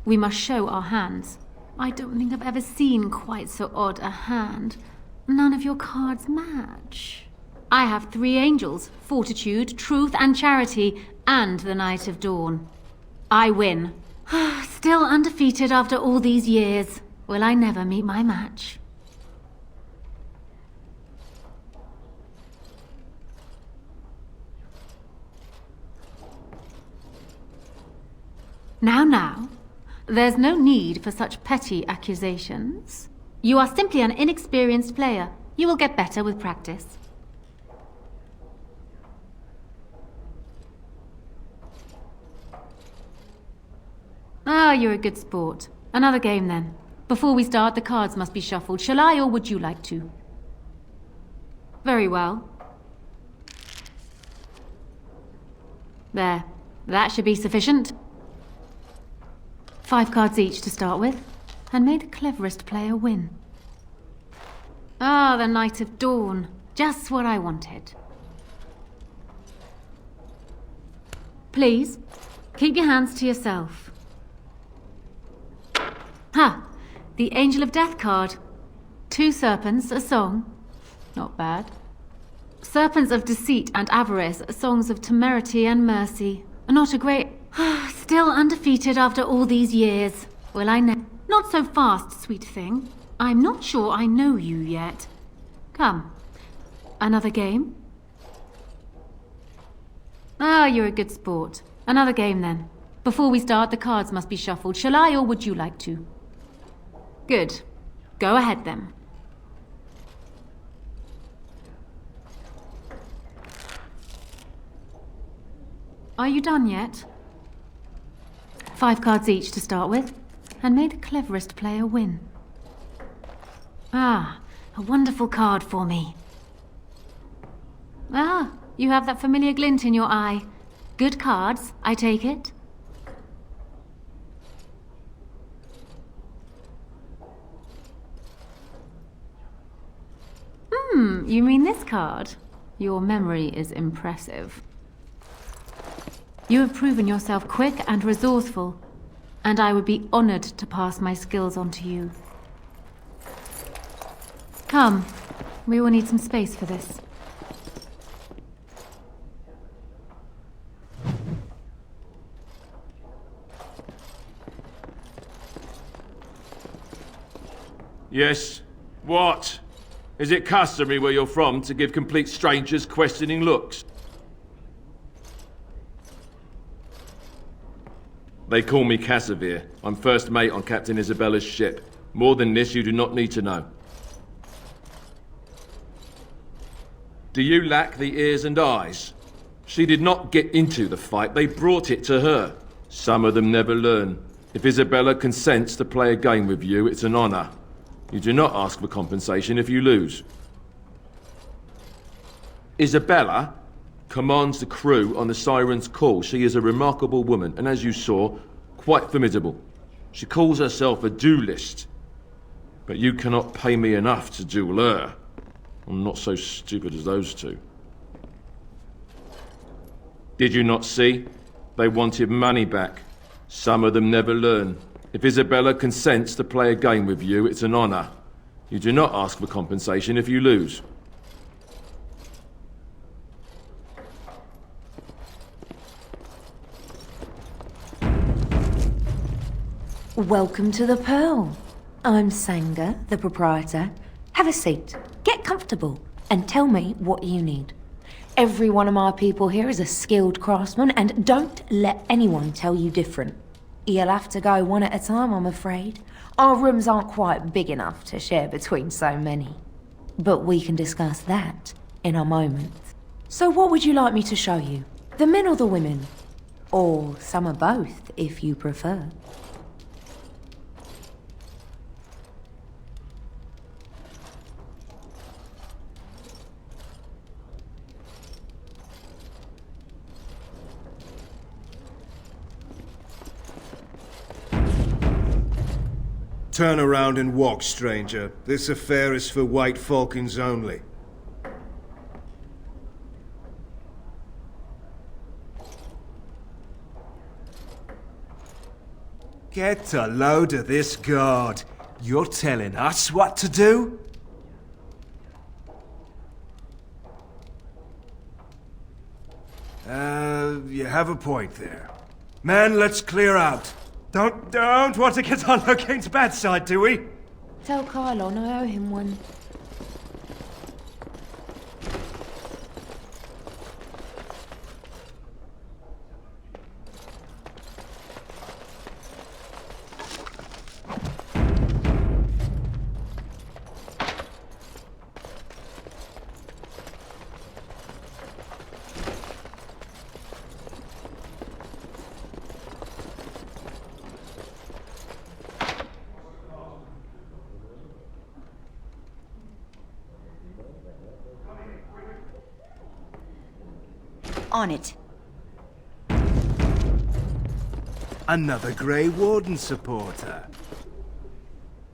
We must show our hands. I don't think I've ever seen quite so odd a hand. None of your cards match. I have 3 angels, Fortitude, Truth, and Charity, and the Knight of Dawn. I win. Still undefeated after all these years. Will I never meet my match? Now. There's no need for such petty accusations. You are simply an inexperienced player. You will get better with practice. Ah, you're a good sport. Another game then. Before we start, the cards must be shuffled. Shall I, or would you like to? Very well. There. That should be sufficient. 5 cards each to start with, and may the cleverest player win. Ah, the Knight of Dawn. Just what I wanted. Please, keep your hands to yourself. Ha! The Angel of Death card. 2 serpents, a song. Not bad. Serpents of Deceit and Avarice, songs of temerity and mercy. Not a great... Still undefeated after all these years. Will I know? Not so fast, sweet thing. I'm not sure I know you yet. Come. Another game? Ah, you're a good sport. Another game then. Before we start, the cards must be shuffled. Shall I, or would you like to? Good. Go ahead then. Are you done yet? 5 cards each to start with, and may the cleverest player win. Ah, a wonderful card for me. Ah, you have that familiar glint in your eye. Good cards, I take it? You mean this card? Your memory is impressive. You have proven yourself quick and resourceful, and I would be honored to pass my skills on to you. Come, we will need some space for this. Yes? What? Is it customary where you're from to give complete strangers questioning looks? They call me Casimir. I'm first mate on Captain Isabella's ship. More than this, you do not need to know. Do you lack the ears and eyes? She did not get into the fight, they brought it to her. Some of them never learn. If Isabella consents to play a game with you, it's an honor. You do not ask for compensation if you lose. Isabella commands the crew on the Siren's call. She is a remarkable woman, and as you saw, quite formidable. She calls herself a duelist. But you cannot pay me enough to duel her. I'm not so stupid as those two. Did you not see? They wanted money back. Some of them never learn. If Isabella consents to play a game with you, it's an honor. You do not ask for compensation if you lose. Welcome to the Pearl. I'm Sanga, the proprietor. Have a seat, get comfortable, and tell me what you need. Every one of my people here is a skilled craftsman, and don't let anyone tell you different. You'll have to go one at a time, I'm afraid. Our rooms aren't quite big enough to share between so many. But we can discuss that in a moment. So what would you like me to show you? The men or the women? Or some of both, if you prefer. Turn around and walk, stranger. This affair is for White Falcons only. Get a load of this guard. You're telling us what to do? You have a point there. Men, let's clear out. Don't want to get on Locane's bad side, do we? Tell Kylon I owe him one. On it. Another Grey Warden supporter.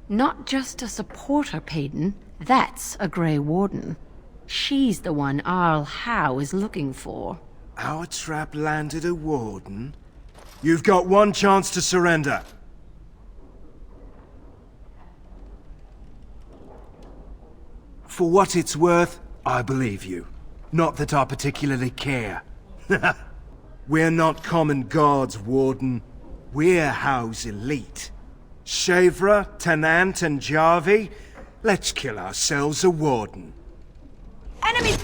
Not just a supporter, Payton. That's a Grey Warden. She's the one Arl Howe is looking for. Our trap landed a Warden? You've got one chance to surrender. For what it's worth, I believe you. Not that I particularly care. We're not common guards, Warden. We're Howe's elite. Shavra, Tennant, and Jarvie, let's kill ourselves a Warden. Enemy!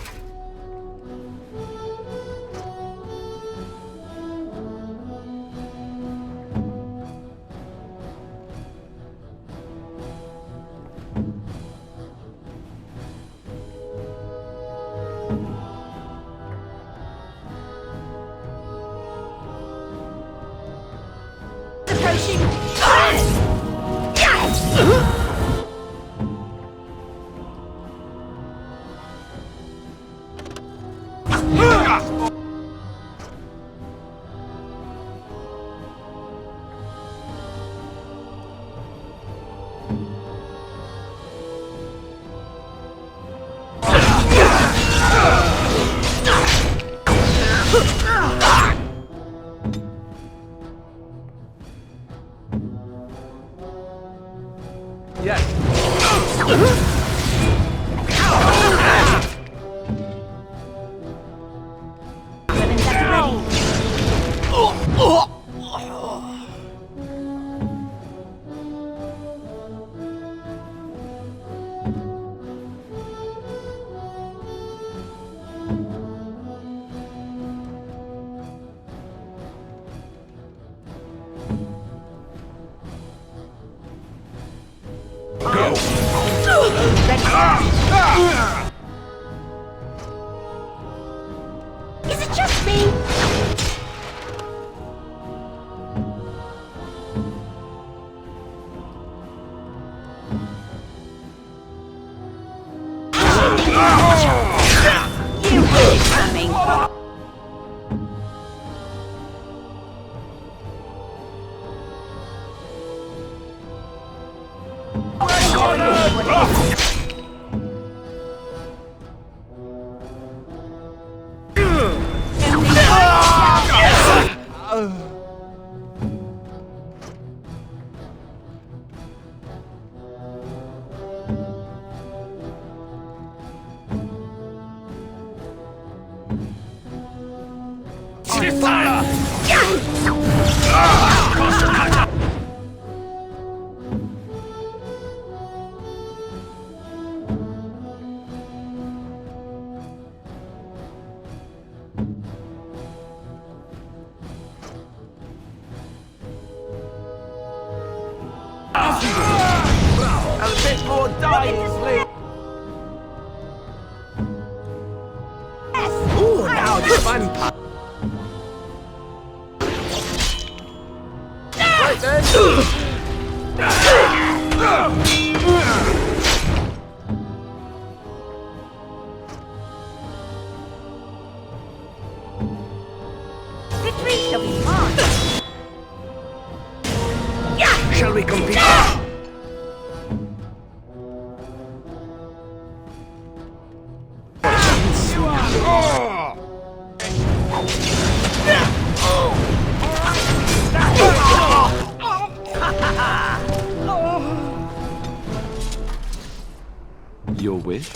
Is it just me? You were coming. A bit more dying, please. Ooh, now the fun part. Right then. Victory shall be mine. Shall we compete? Your wish?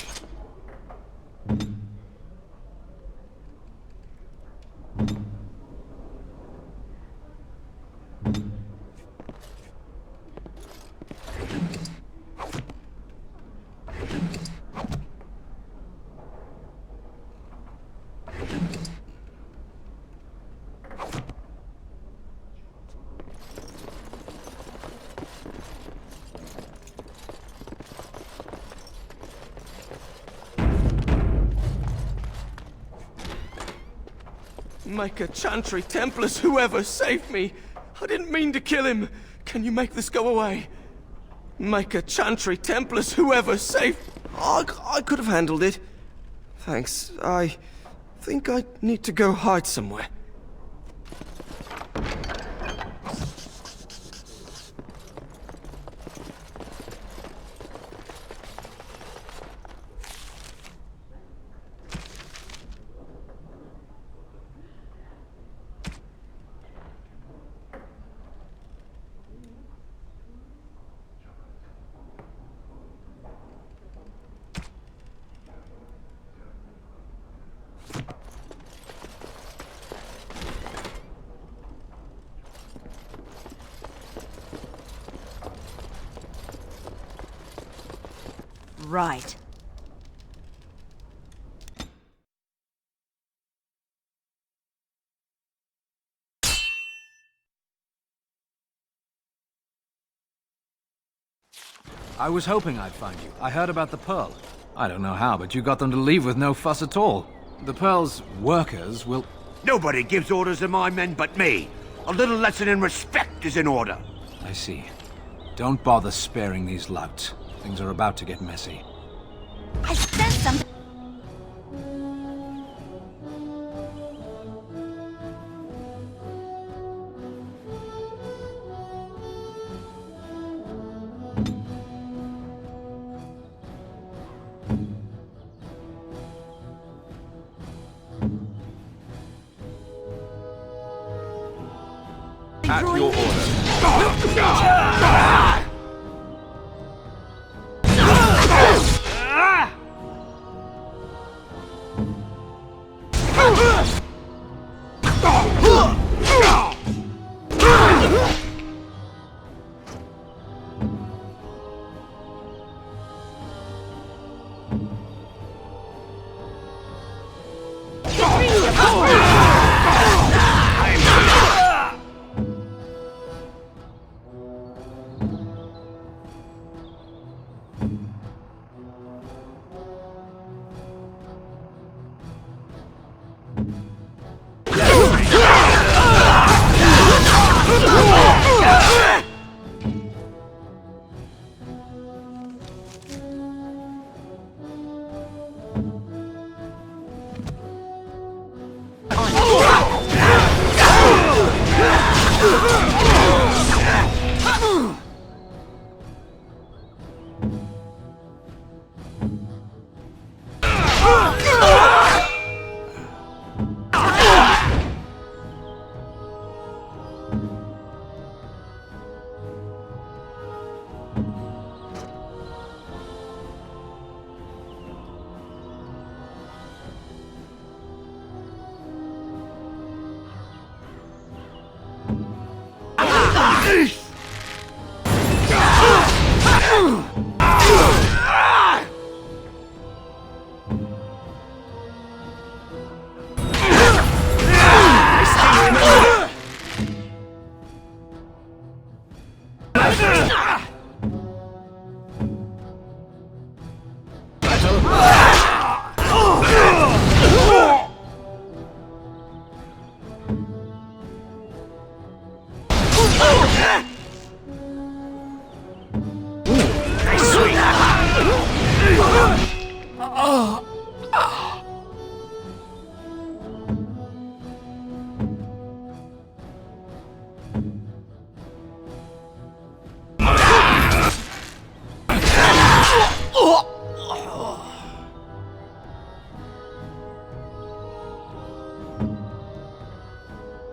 Make a Chantry Templars, whoever, save me! I didn't mean to kill him! Can you make this go away? Make a Chantry Templars, whoever, save... I could have handled it. Thanks. I think I need to go hide somewhere. Right. I was hoping I'd find you. I heard about the Pearl. I don't know how, but you got them to leave with no fuss at all. The Pearl's workers will... Nobody gives orders to my men but me. A little lesson in respect is in order. I see. Don't bother sparing these louts. Things are about to get messy. I sense something. At your order.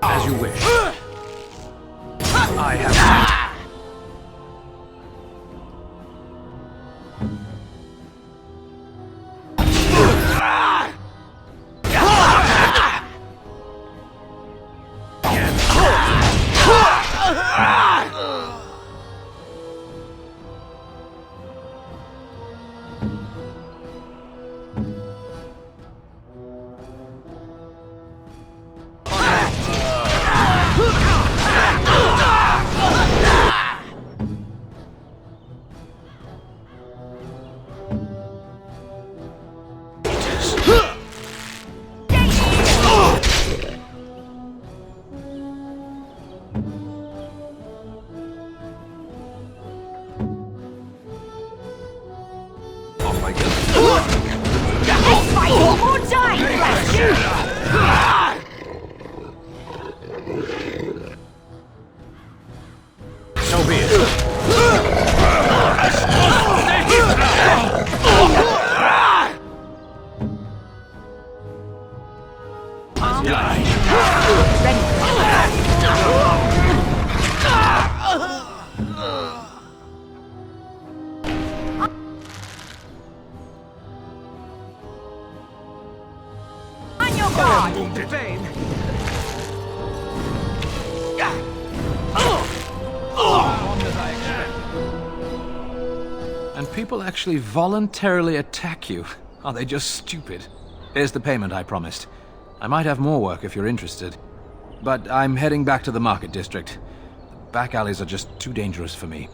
As you wish. I have... I guess. Let's fight one more time, blast you! So be it. On your guard! And people actually voluntarily attack you. Are they just stupid? Here's the payment I promised. I might have more work if you're interested. But I'm heading back to the market district. The back alleys are just too dangerous for me.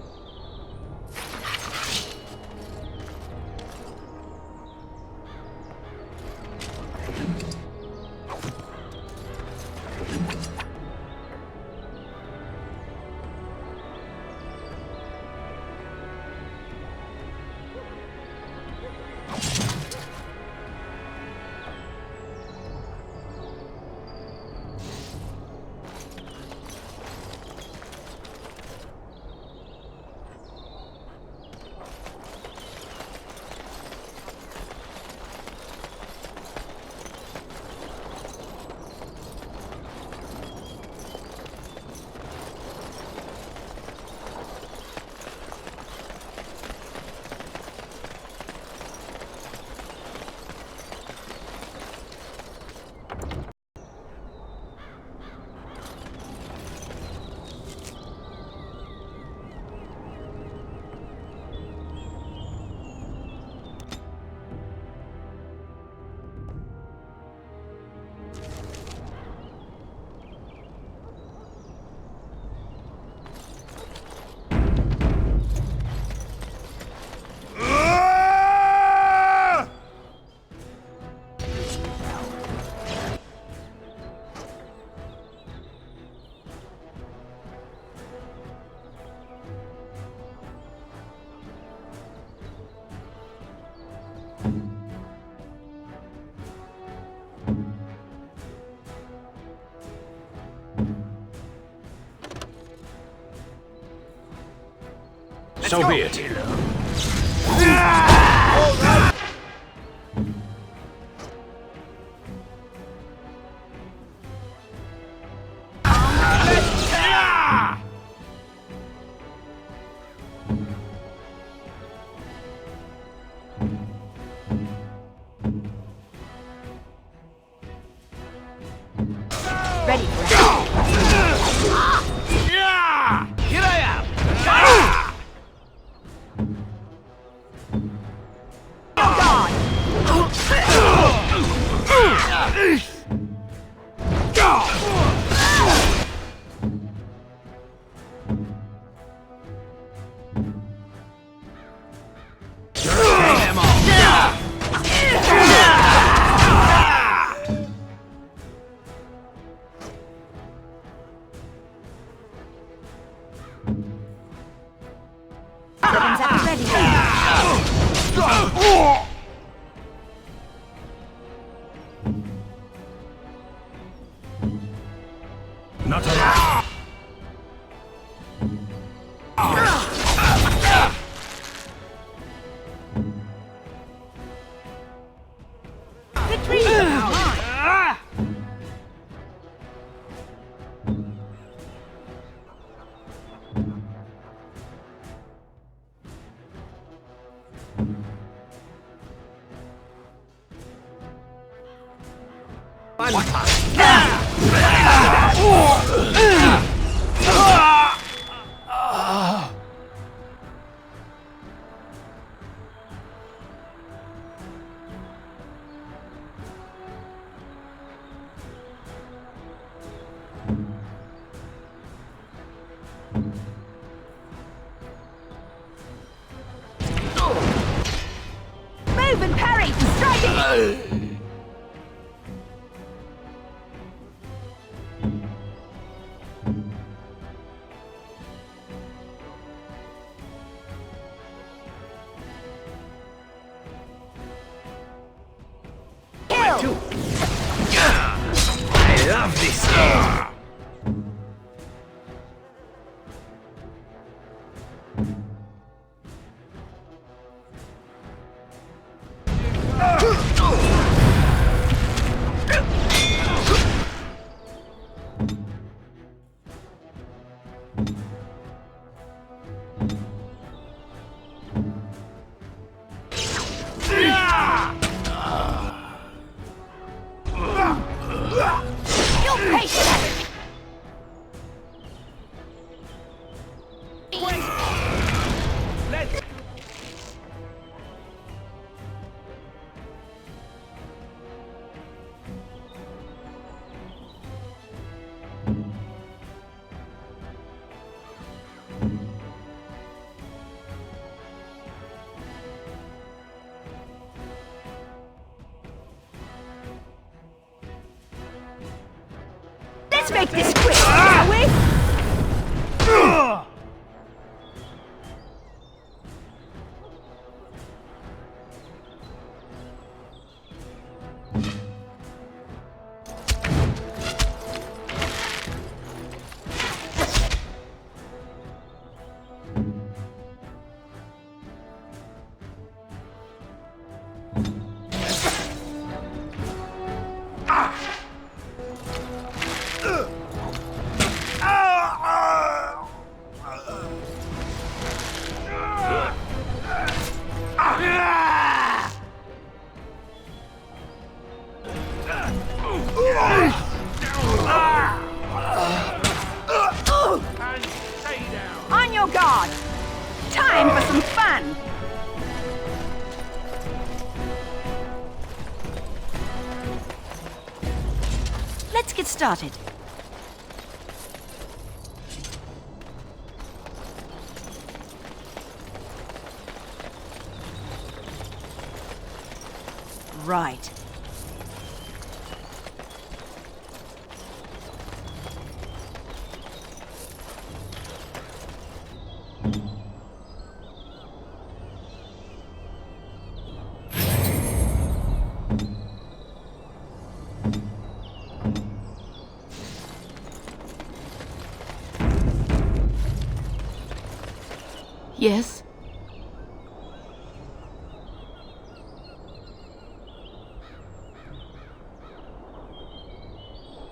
So be it. Ready for it. Here I am! Weapons at ready. Not enough. Victory is mine. Move and parry! Striking! Me too. I love this game. You'll pay for that! Let's make this quick, shall we? On your guard! Time for some fun! Let's get started. Right. Yes?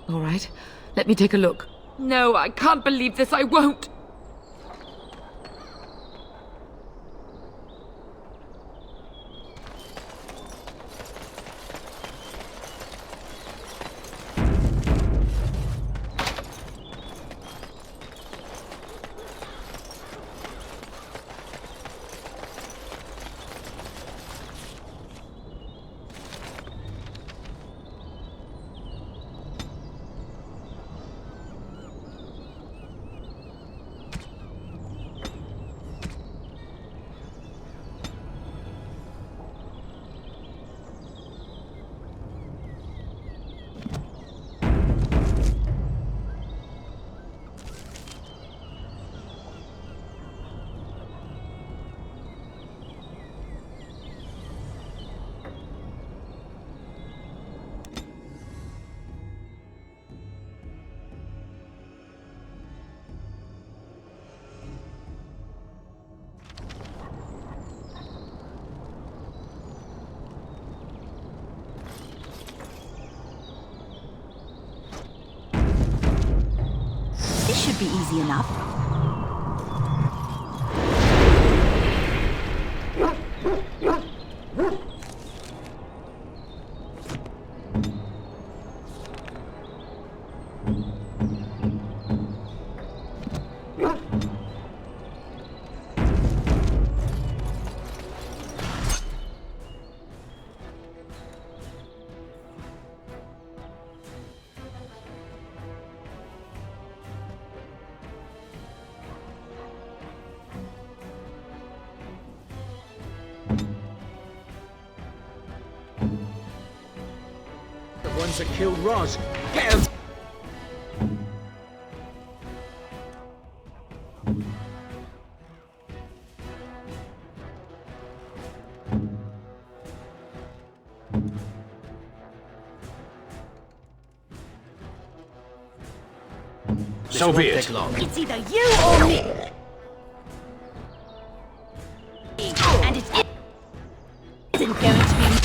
All right, let me take a look. No, I can't believe this. I won't. This should be easy enough. The ones that killed Roz. Get him! So won't be it. take long. It's either you or me. And it isn't going to be me.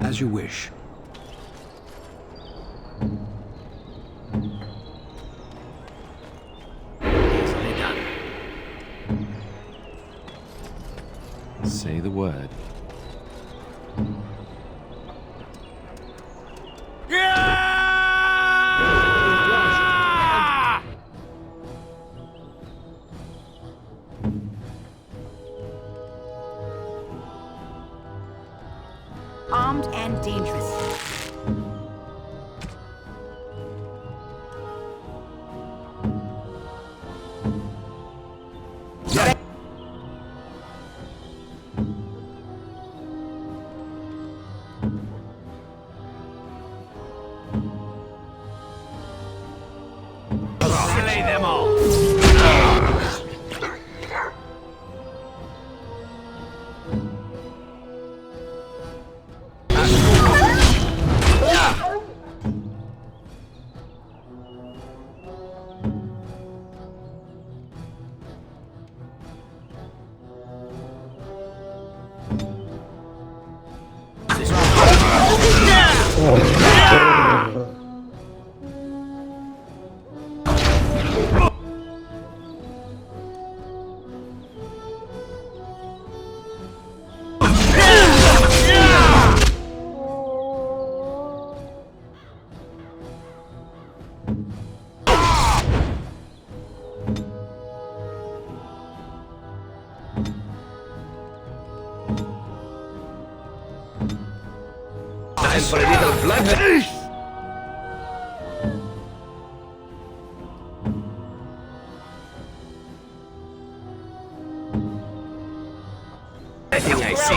As you wish. Easily done. Say the word. Armed and dangerous. Slay them all. Time for a little blood. I think I see.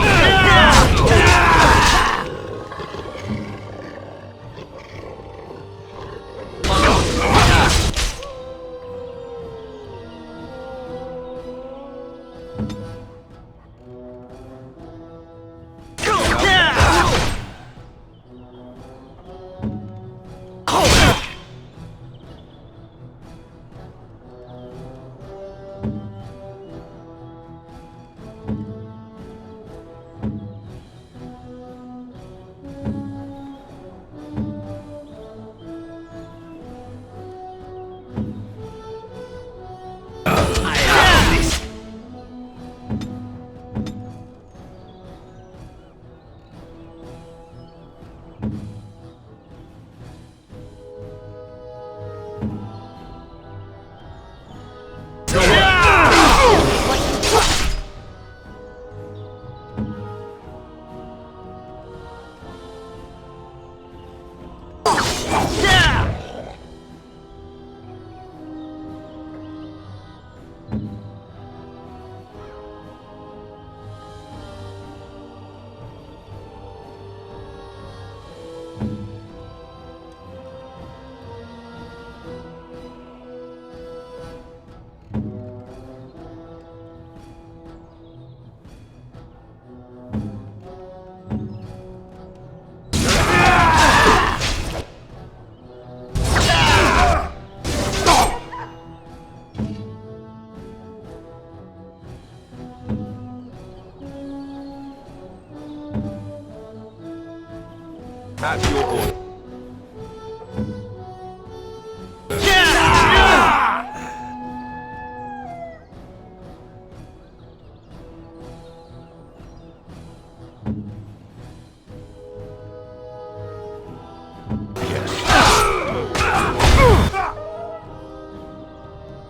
At your order.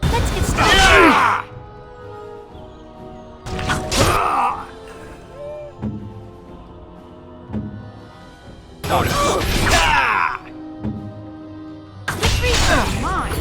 Let's get started. Victory's mine.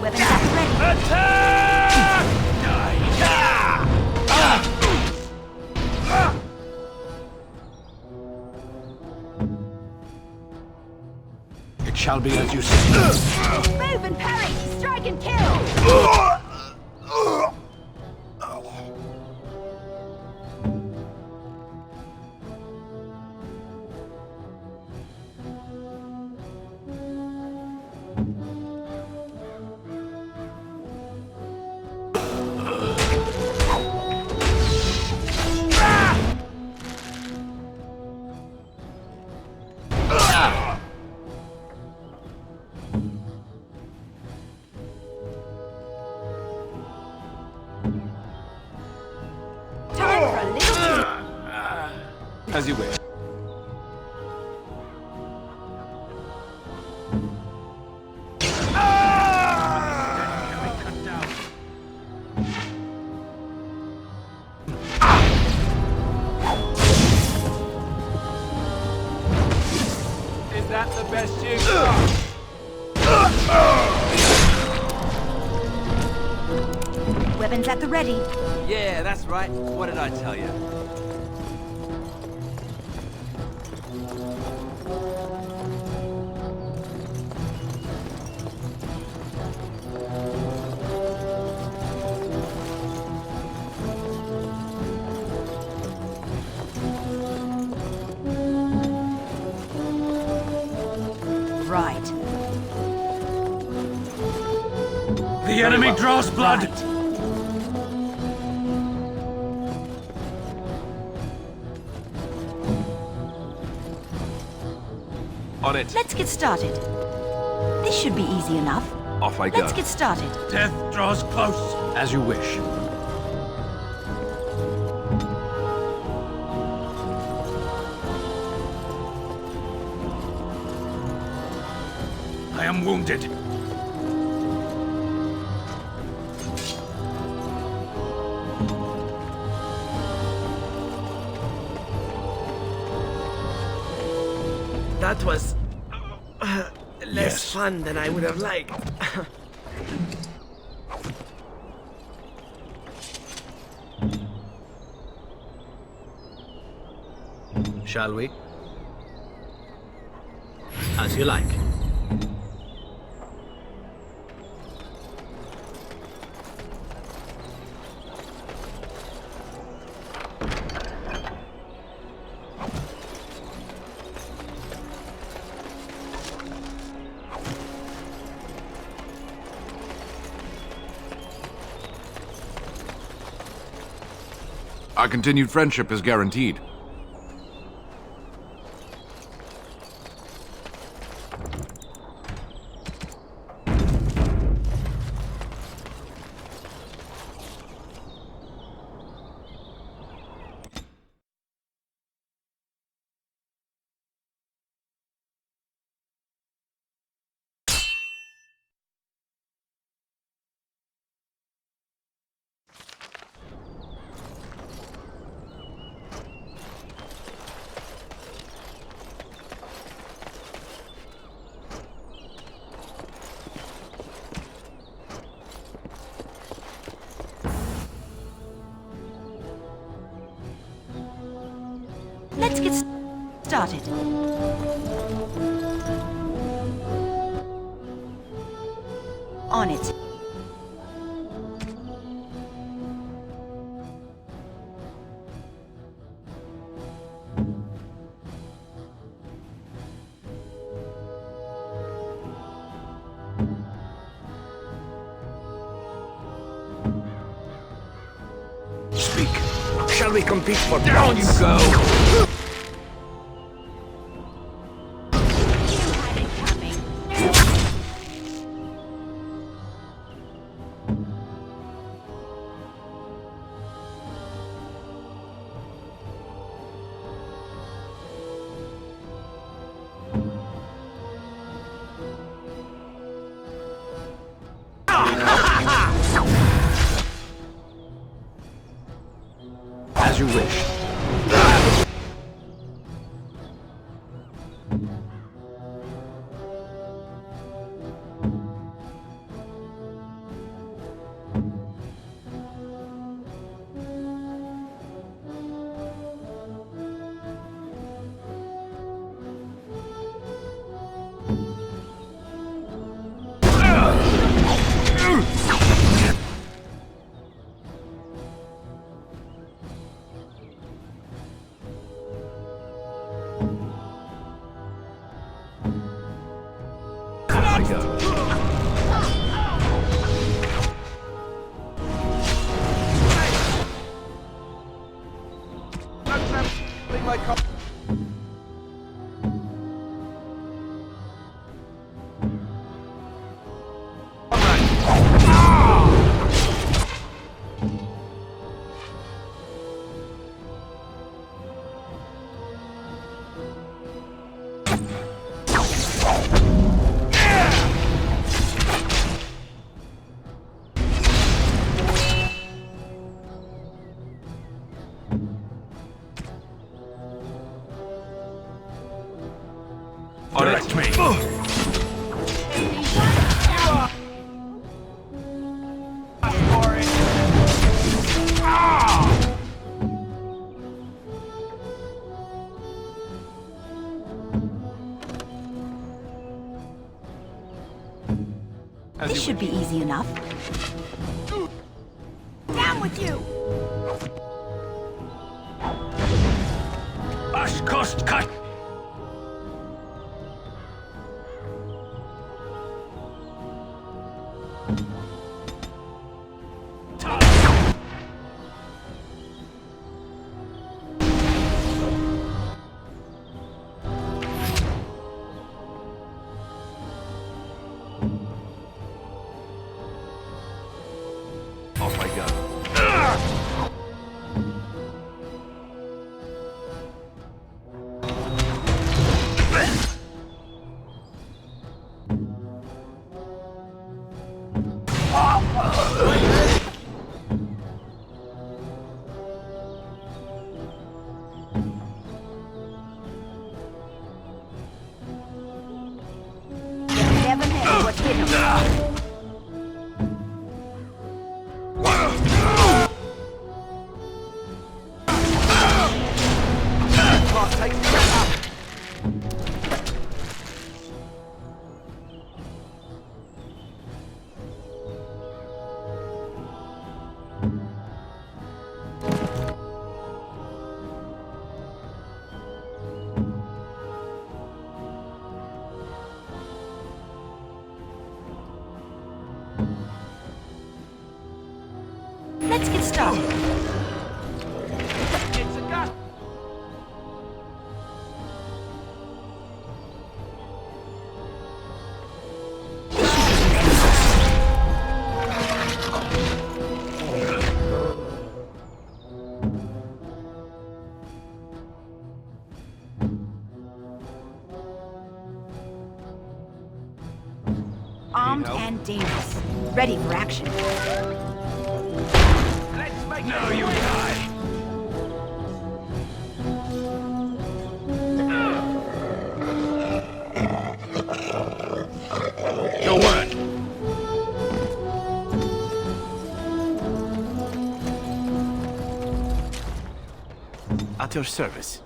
Weapons at the ready. It shall be as you say. Move and parry! Strike and kill! Time for a little As you wish. Is that the best you got? Weapons at the ready. Yeah, that's right. What did I tell you? Right. The enemy draws blood! Right. On it. Let's get started. This should be easy enough. Off I go. Let's get started. Death draws close. As you wish. I am wounded. That was less fun than I would have liked. Shall we? As you like. Our continued friendship is guaranteed. Let's get started. On it. Speak. Shall we compete for Down you points? go! As you wish. Direct me. This should be easy enough. Down with you! Cost cut. Off I go. Never know what's hidden. Let's get started. It's a gun. Armed and dangerous. Ready for action. Let's make now you die. Your word. At your service.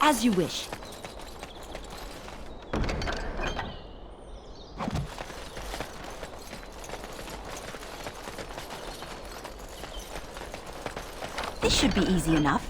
As you wish. This should be easy enough.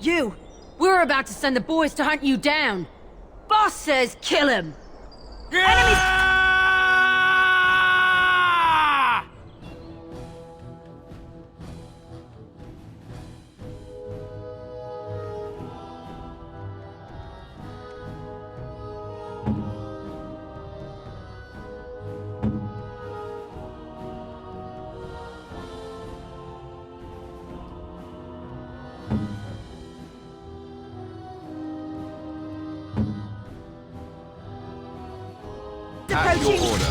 You! We're about to send the boys to hunt you down. Boss says kill him! At your order.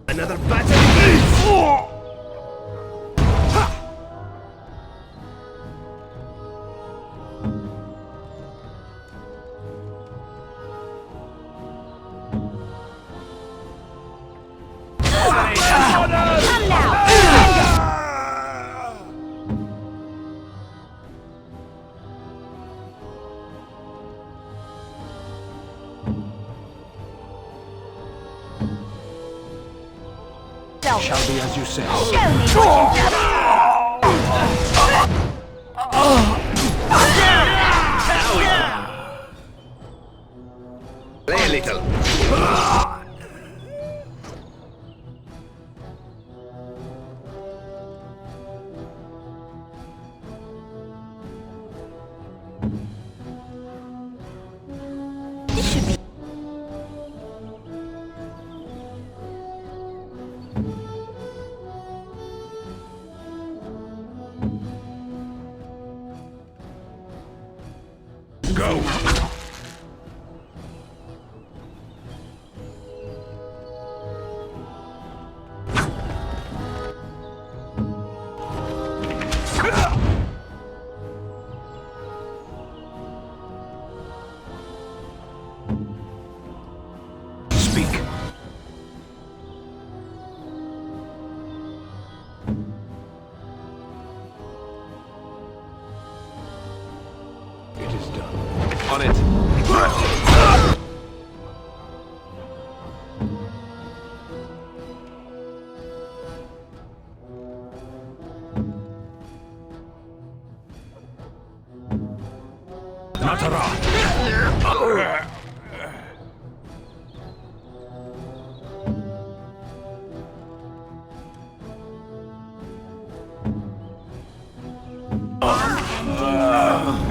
Another battle! Come now! yourself. Shall be as you say. Show me what you've Play a little. Go! Speak. It is done. On it.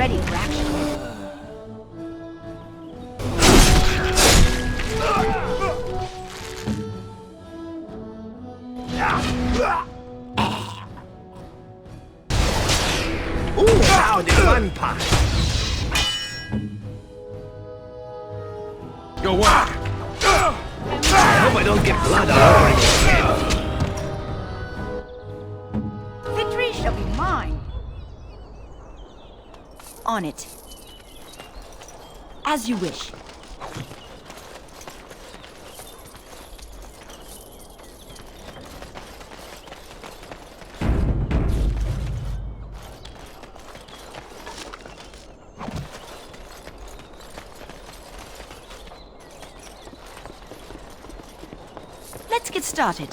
ready for action. Ooh, now the fun part. Your work. I hope I don't get blood all over your head. Victory shall be mine. On it. As you wish. Let's get started.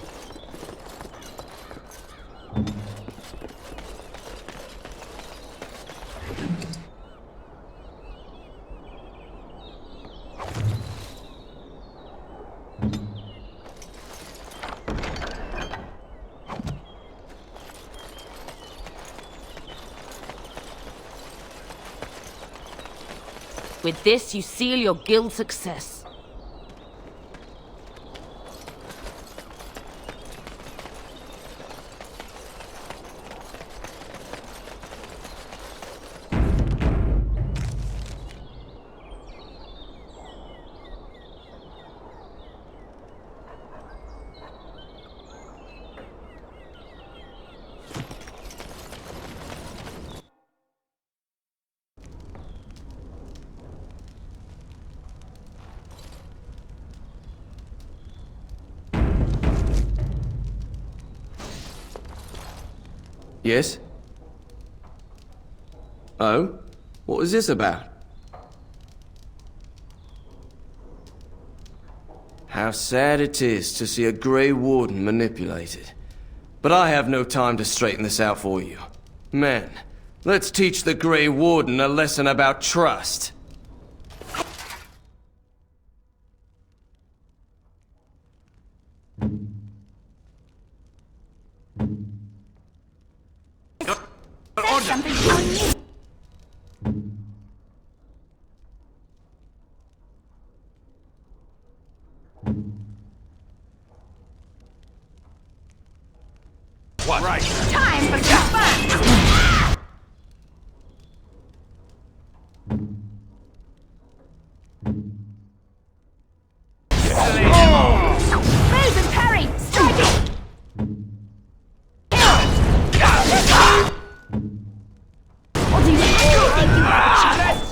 With this, you seal your guild's success. Yes? Oh? What is this about? How sad it is to see a Grey Warden manipulated. But I have no time to straighten this out for you. Men, let's teach the Grey Warden a lesson about trust. Something for you. What? Right. Time for some fun. Move and parry. Strike it. Or do you actually think you have a chance?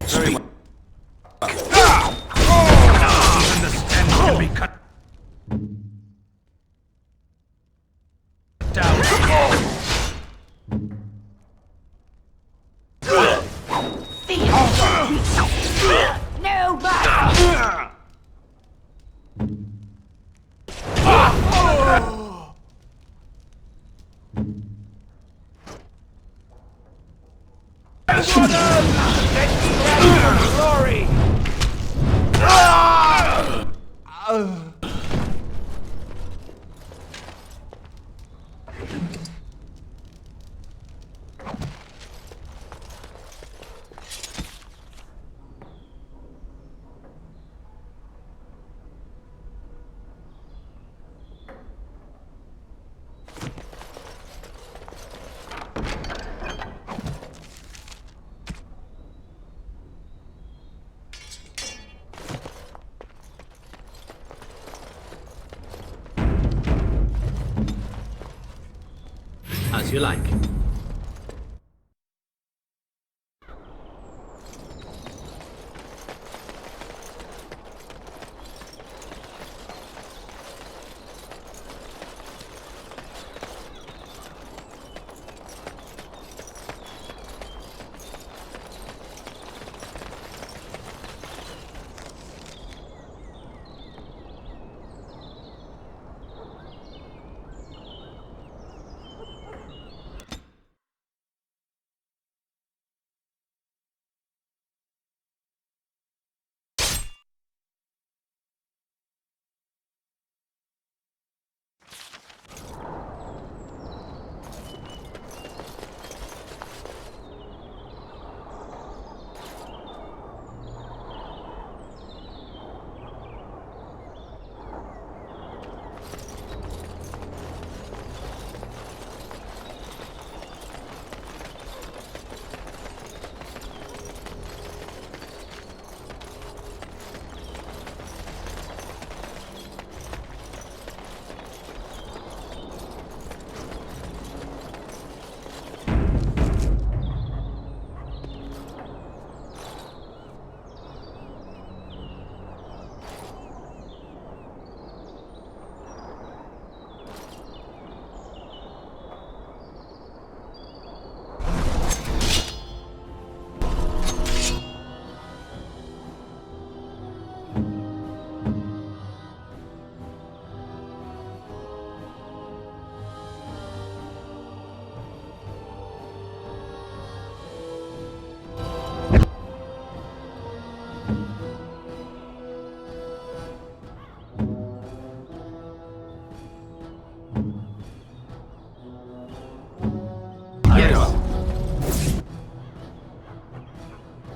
Very well. you like.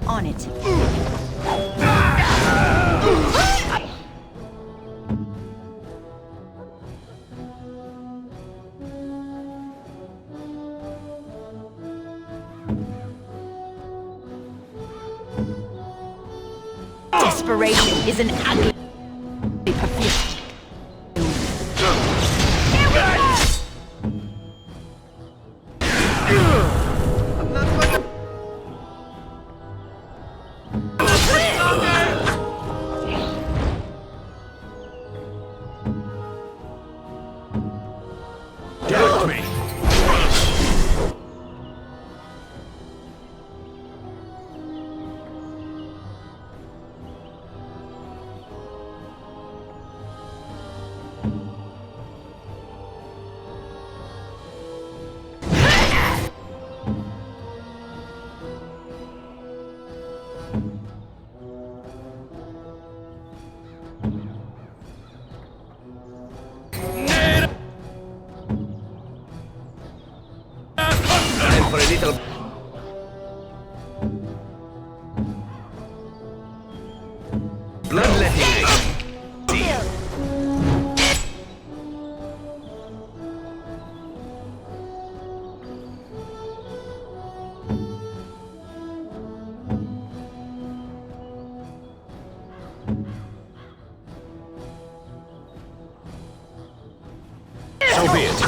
On it. Desperation is an ugly perfume. For a little... bloodletting. So be it.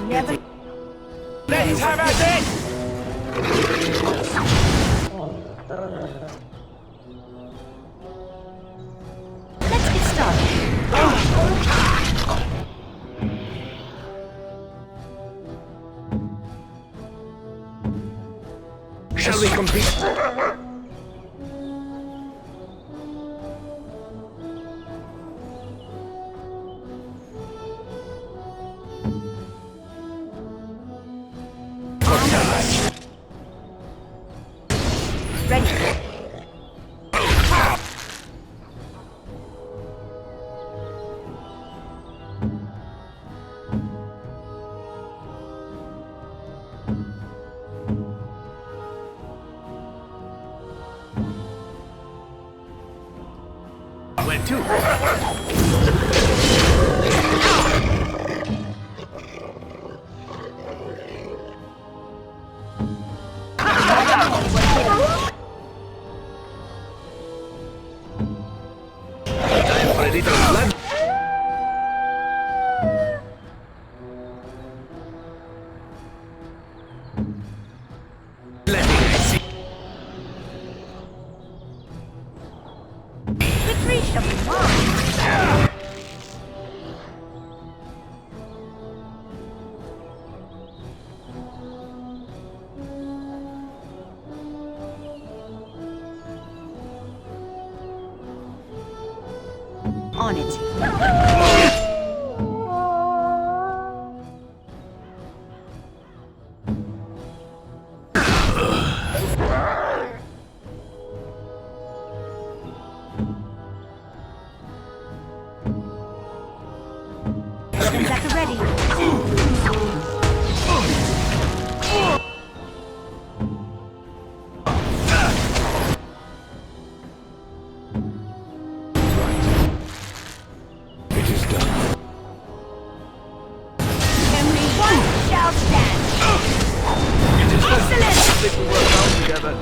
Never. Let's have at it! Let's get started. Shall we compete? Where to? Time for a little blood. Victory shall be mine. On it. Weapons at the ready. It is done. Only one shall stand. Excellent! I think we work well together.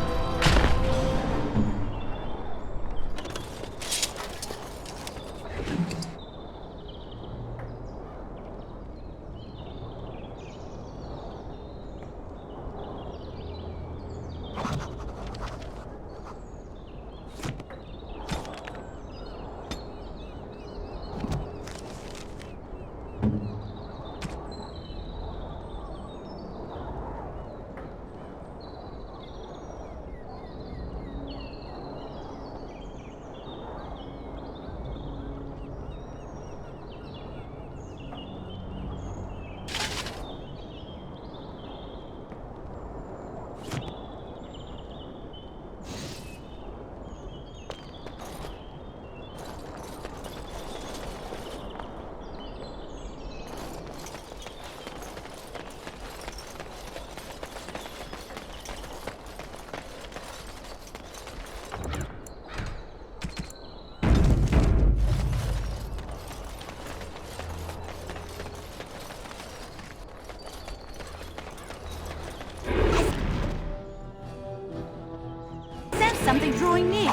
Sense something drawing near.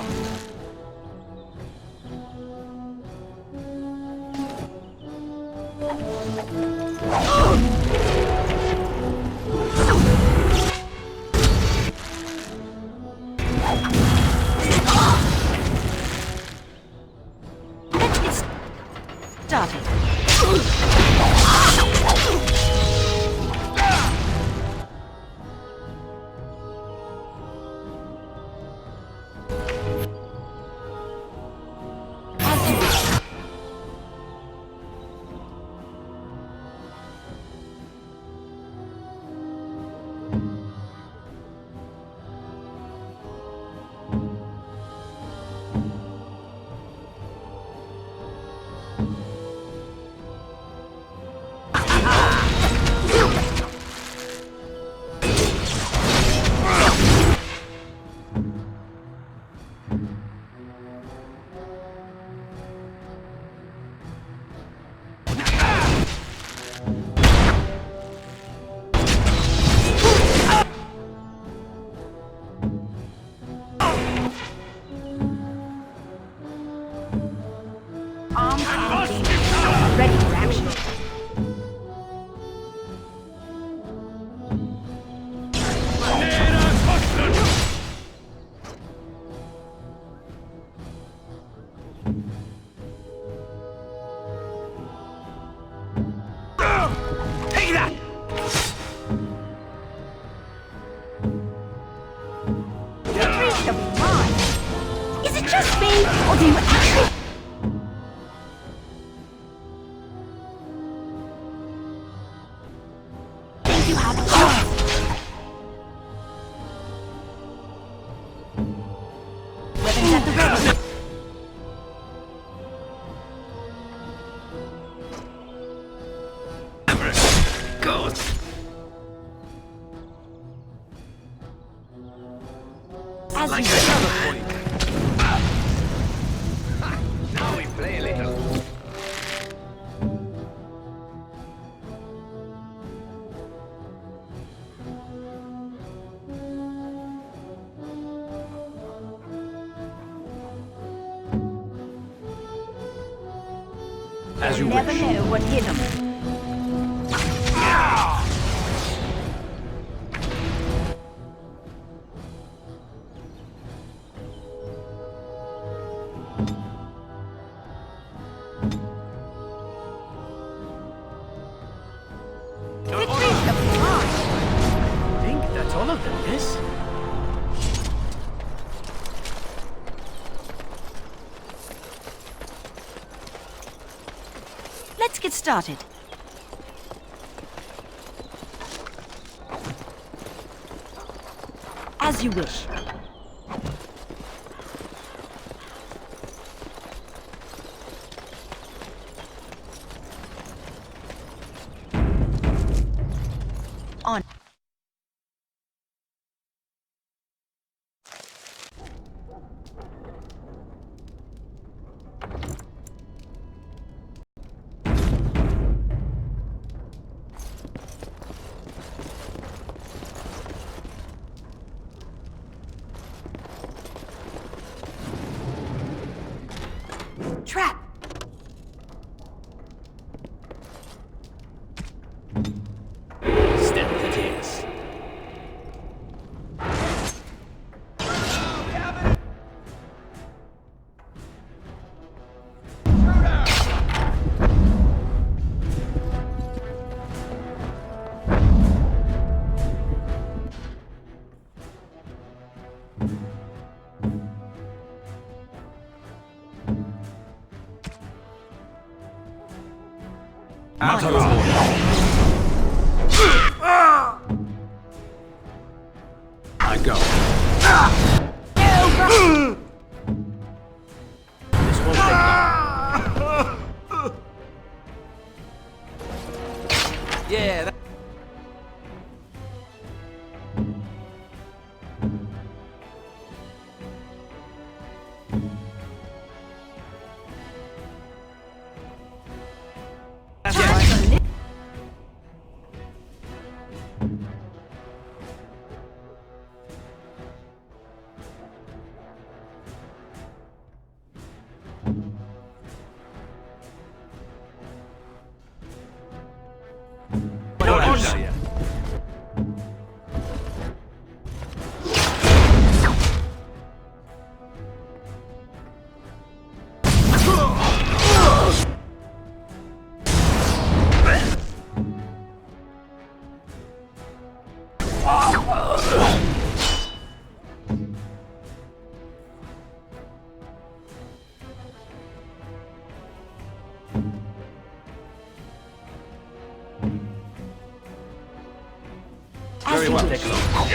Let's get started. As you wish. Armed and dangerous. Ready for action. Take that! Victory shall be mine. Is it just me, or do you actually... think you have a chance? Weapons at the ready. God. As Like you a Now we play a little. As you Never wish. know what hit 'em. Victory's gonna be mine. I think that's all of them, yes? Let's get started. As you wish. On. Trap! Stand the tears. Out of order. I go. This won't take long. Yeah, that... What do I tell ya? Very well. Take it off.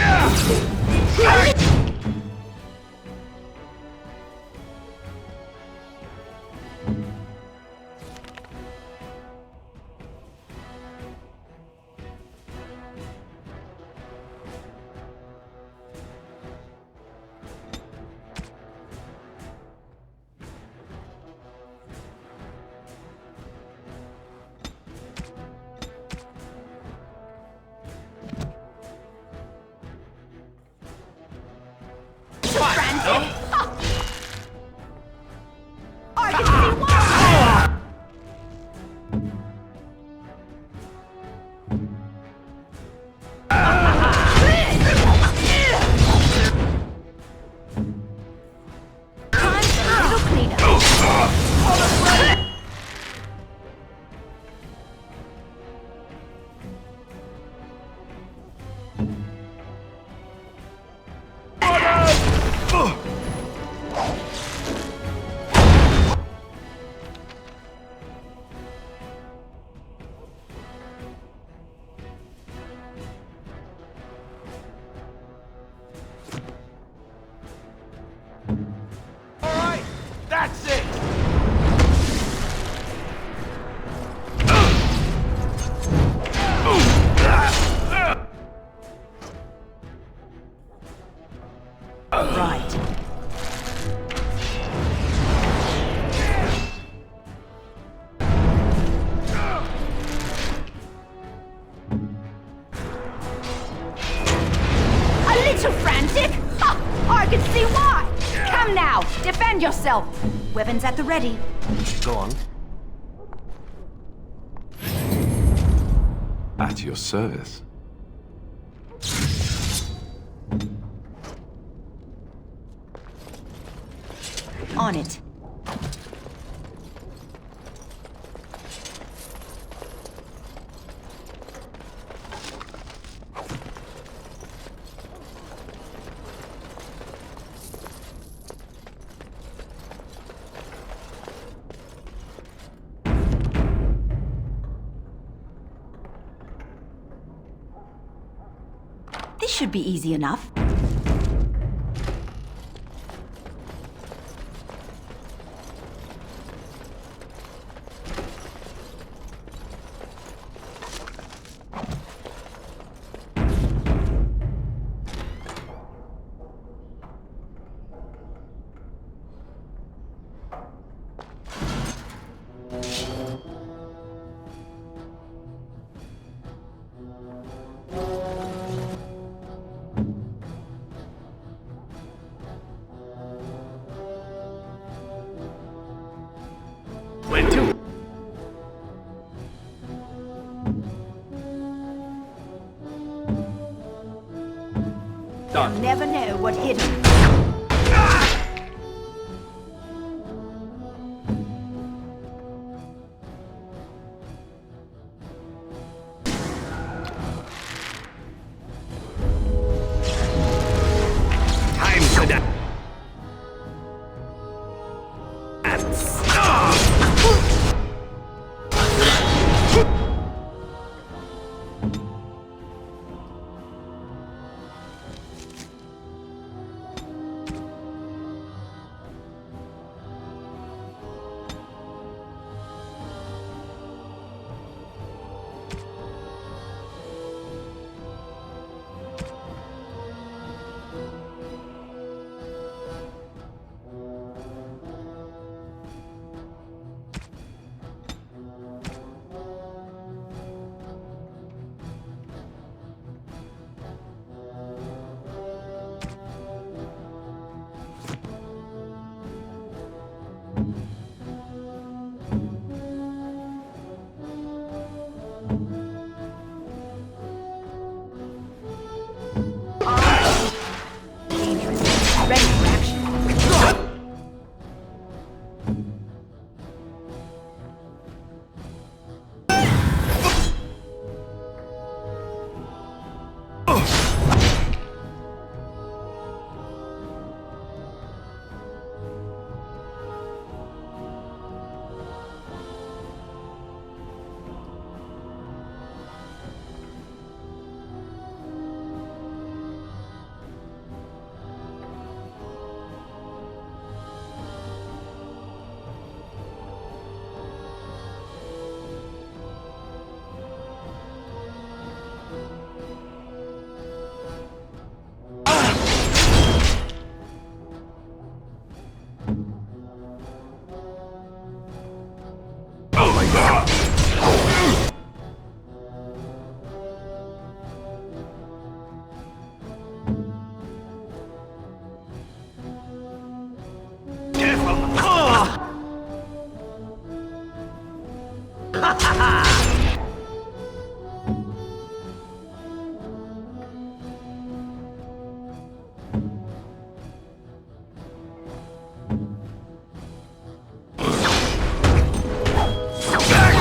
I can see why! Time for a little cleanup. All right, that's it. Right. Defend yourself! Weapons at the ready. Go on. At your service. On it. This should be easy enough. Where to? You'll never know what hit him. Time to die. Ready for action.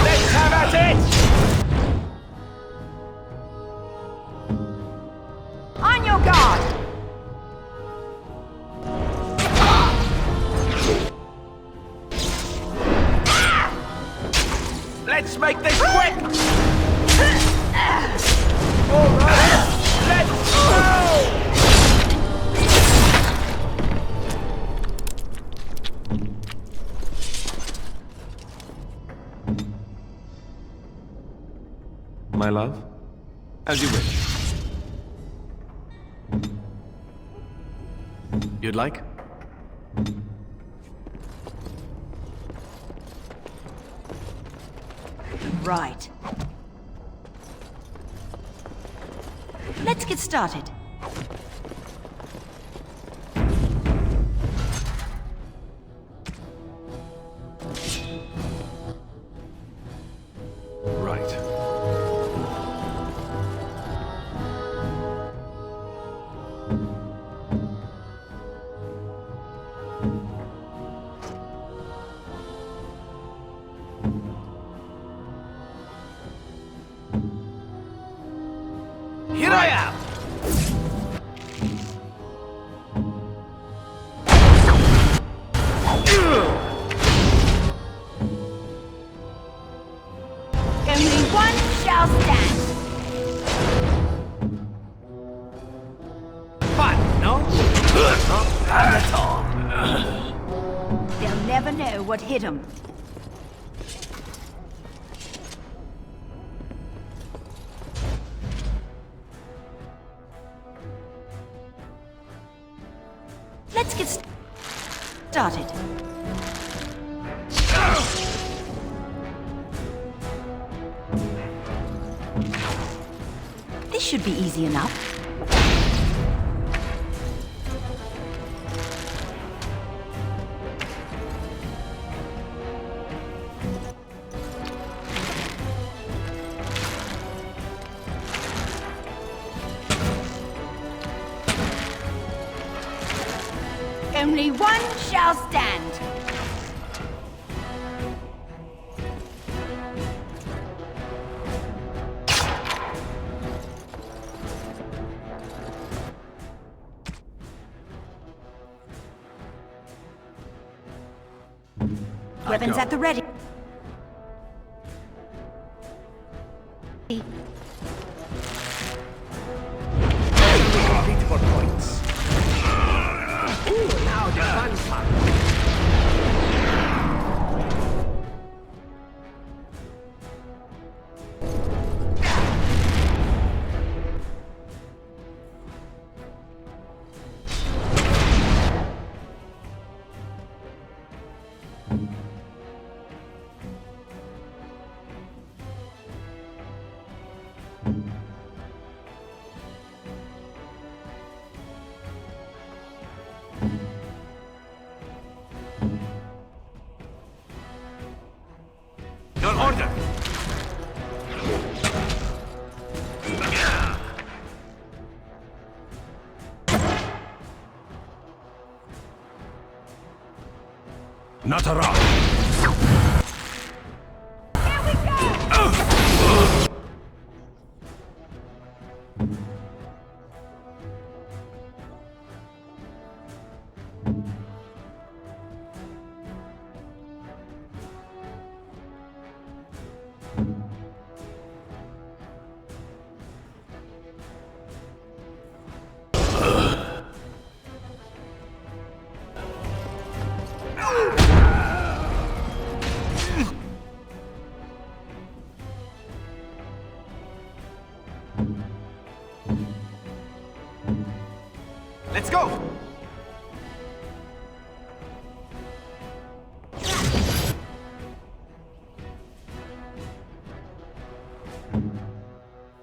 Let's have at it! On your guard! Let's make this quick! Alright, let's go! My love? As you wish. You'd like? Right. Let's get started. never know what hit him. Let's get started. This should be easy enough. Only one shall stand. Weapons at the ready. Complete for points. Ooh, now the fun part. Your order! Not a rock. Let's go!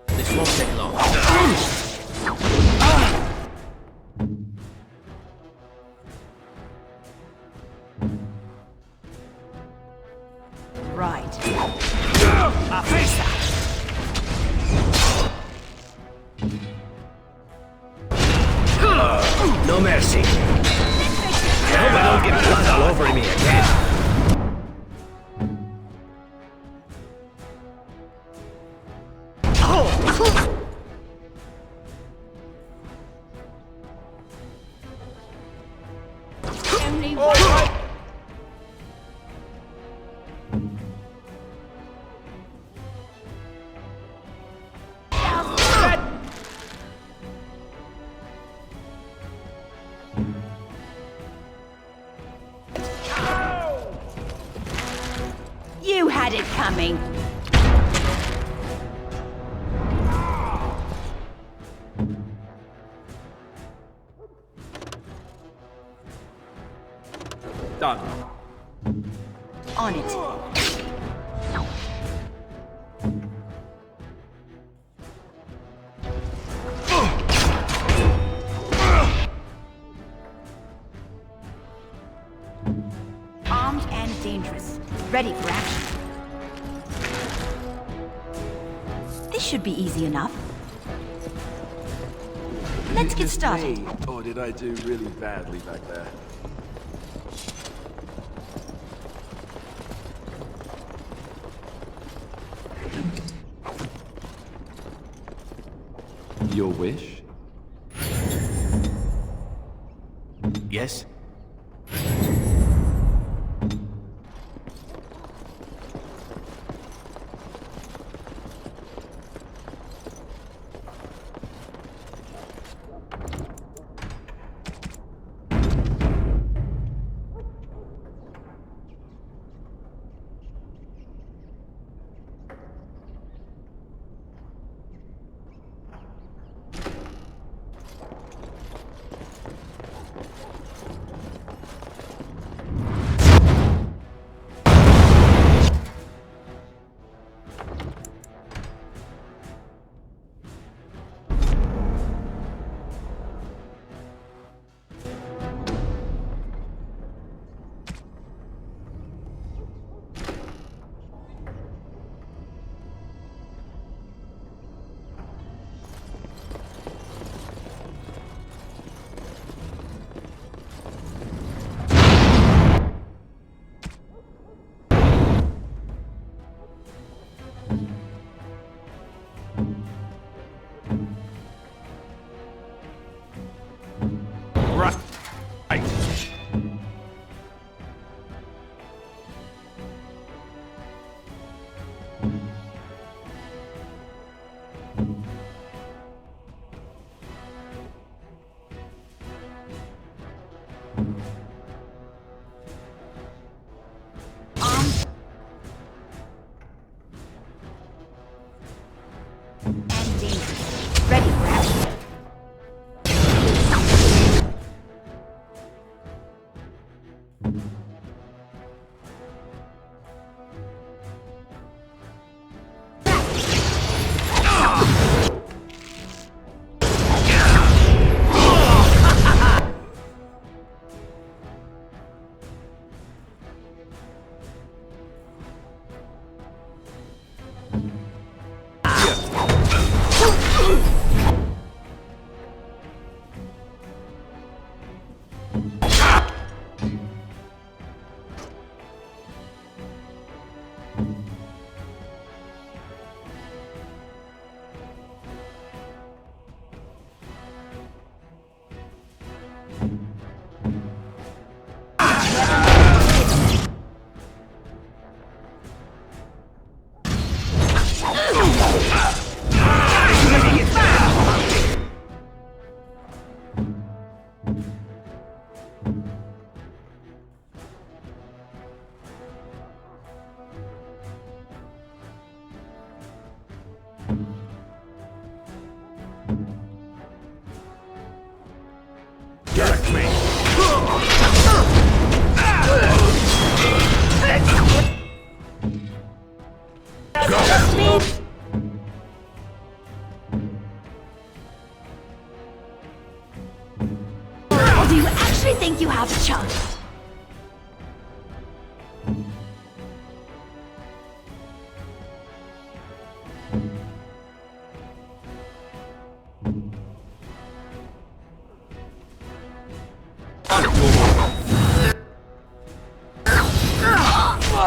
This won't take long. Right. Face that! No mercy. I hope I don't get blood all over me again. Only one. You had it coming. Done. On it. Armed and dangerous. Ready for action. This should be easy enough. Let's get started. Or did I do really badly back there? Your wish? Yes?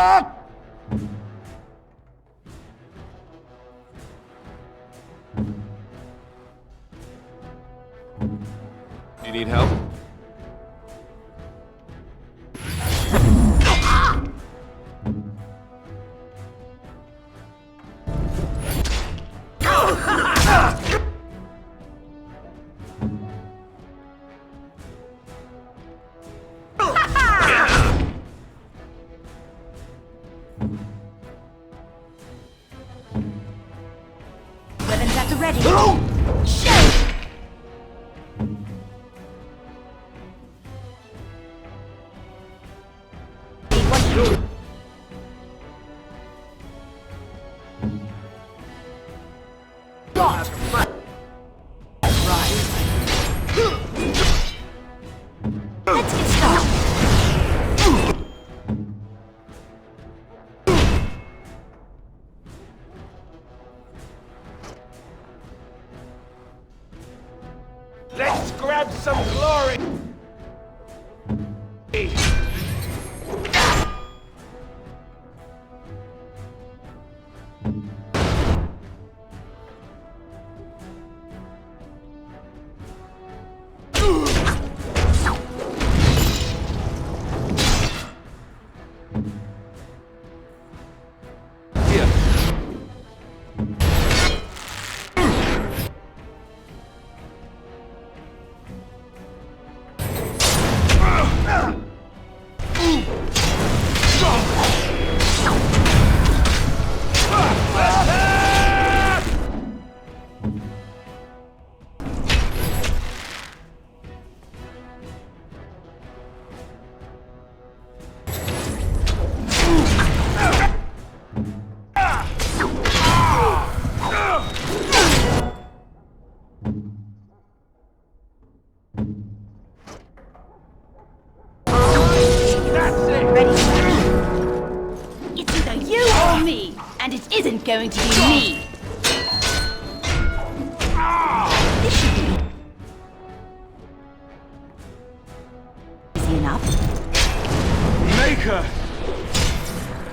Do you need help? Weapons at the ready. Shoot! Let's get started. Let's grab some glory! It's either you or me, and it isn't going to be me. This should be easy enough. Maker!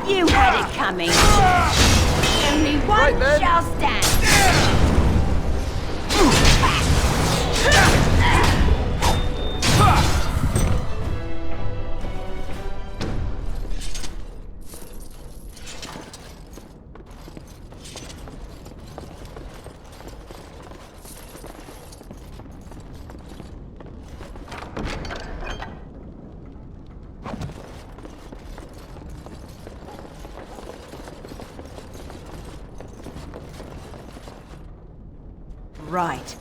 You had it coming. Only one shall stand. Right.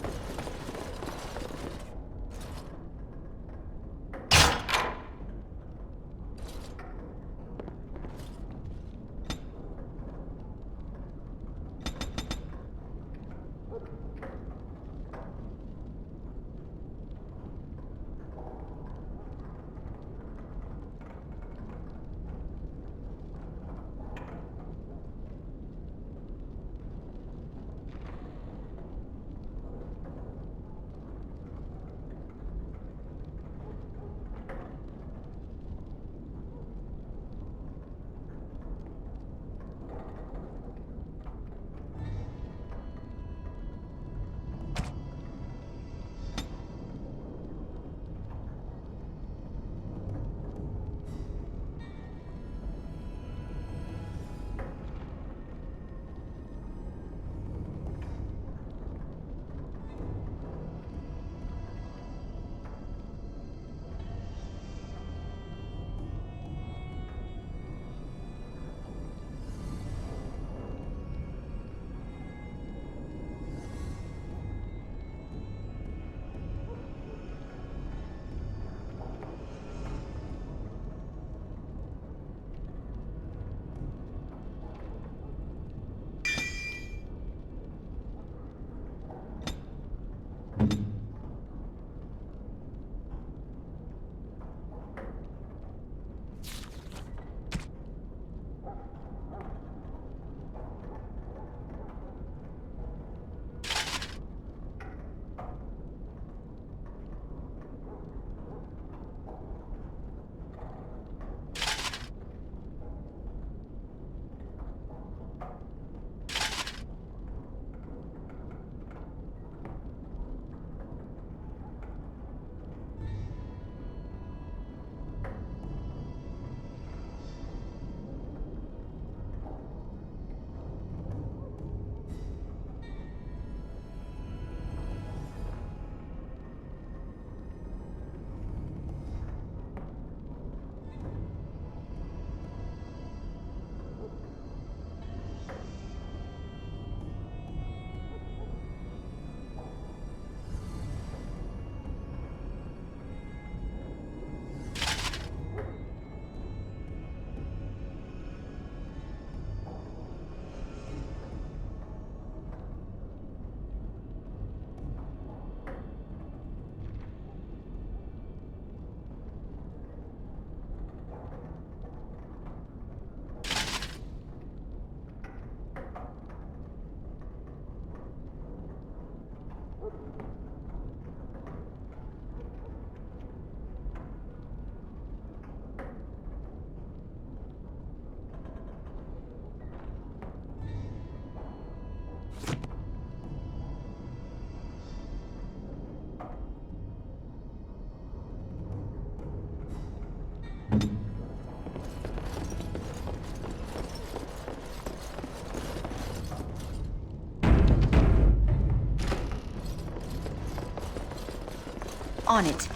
On it.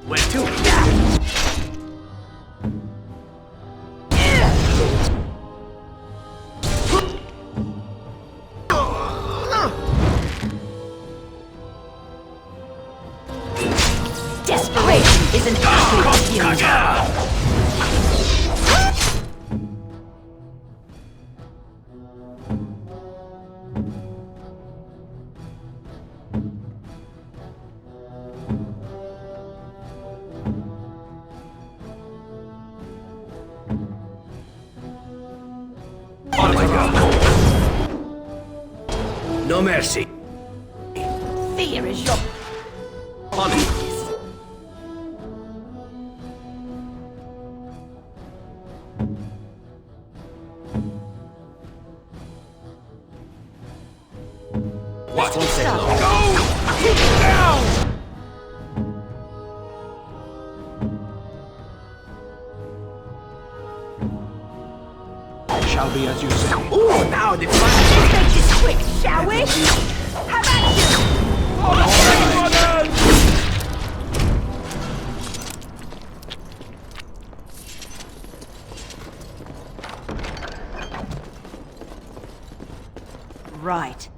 Where to? Desperation is an ugly feeling. No mercy. Fear is your... On it. What? Shall be as you say. Ooh, now the fun. Let's make this quick, shall we? How about you? Right.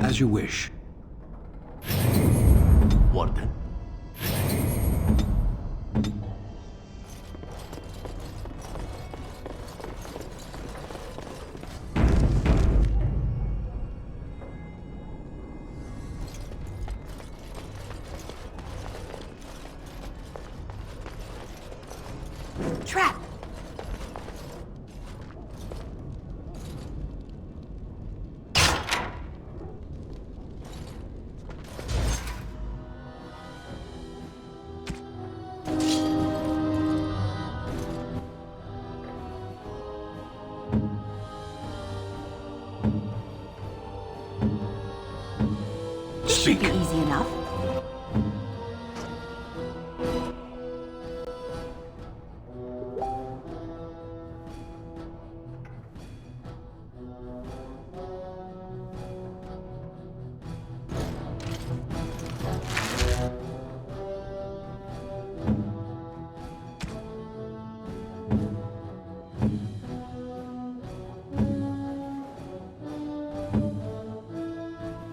As you wish. Warden. Trap. This should be easy enough.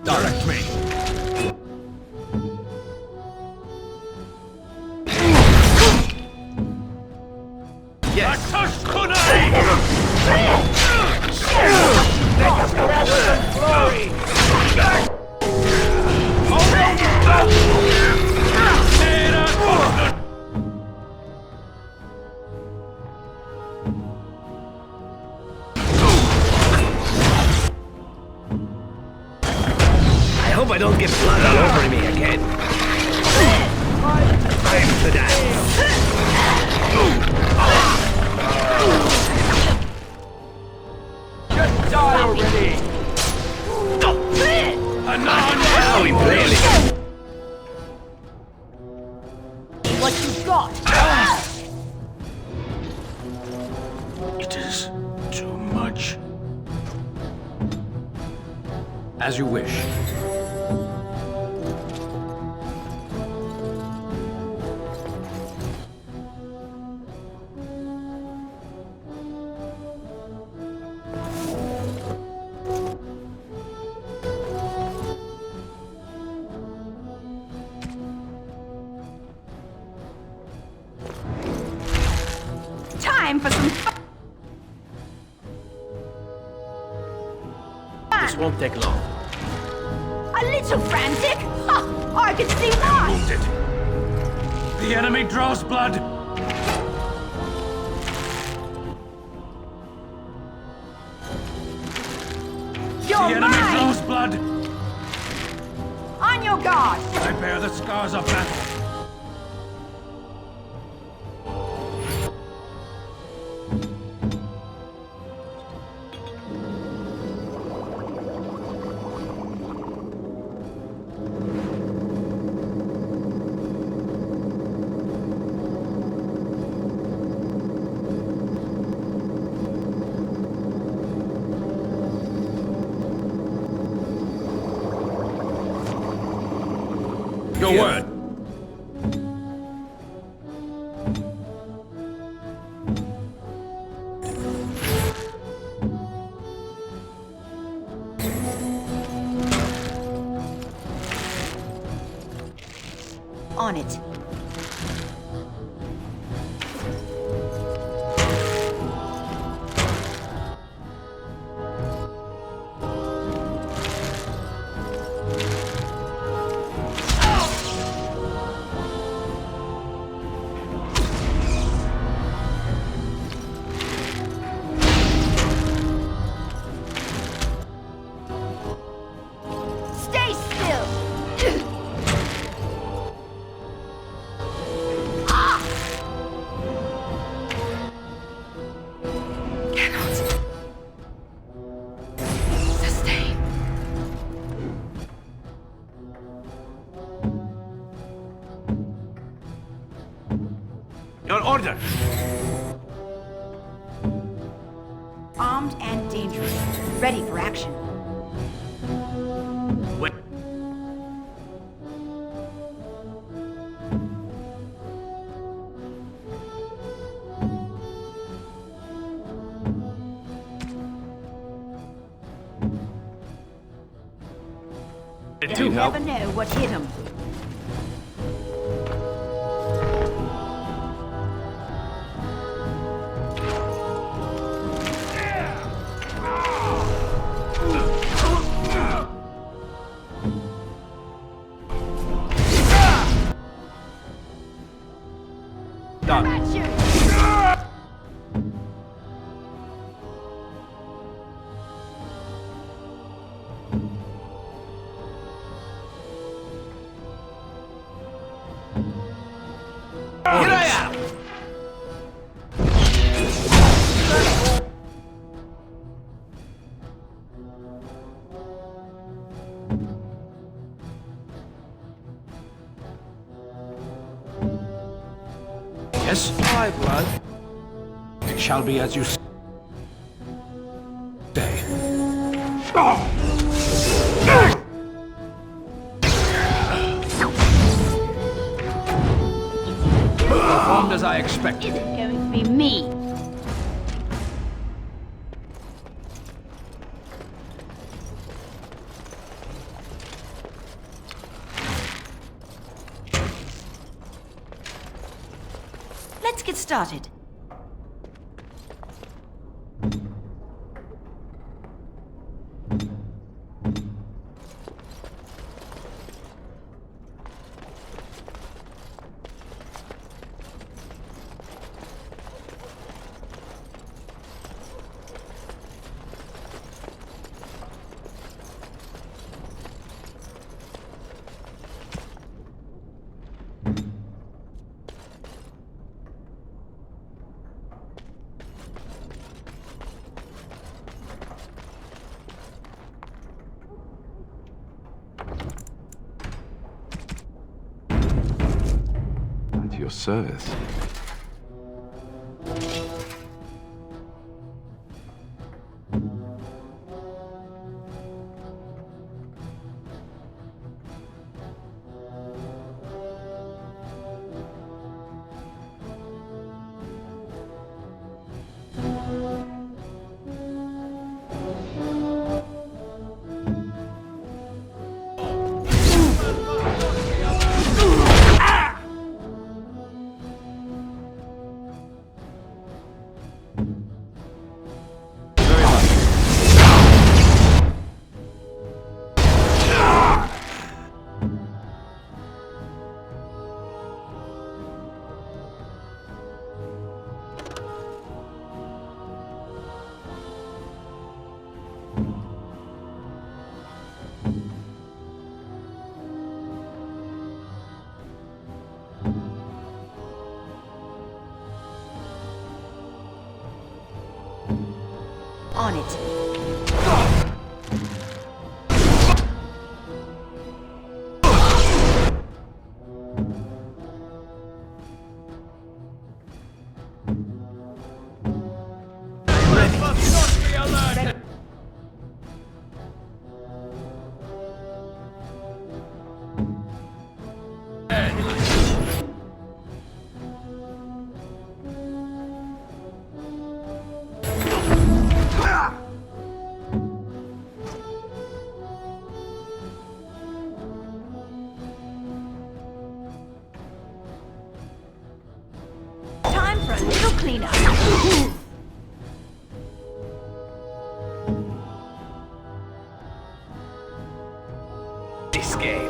Direct me. Yes. I hope I don't get blood all over me again. Time to dance. Just die already! How we play it. What you got? It is too much. As you wish. Time for some fun. This won't take long. A little frantic? Ha! I can see why! Wounded. The enemy draws blood. on your guard! I bear the scars of battle. Your word. On it. Stay still! Sustain. Your order. Armed and dangerous. Ready for action. What? They'll never know what hit them. Here I am! Yes? My blood. It shall be as you say. Performed as I expected. Is it going to be me? Let's get started. At your service. On it. Time for a little cleanup. This game.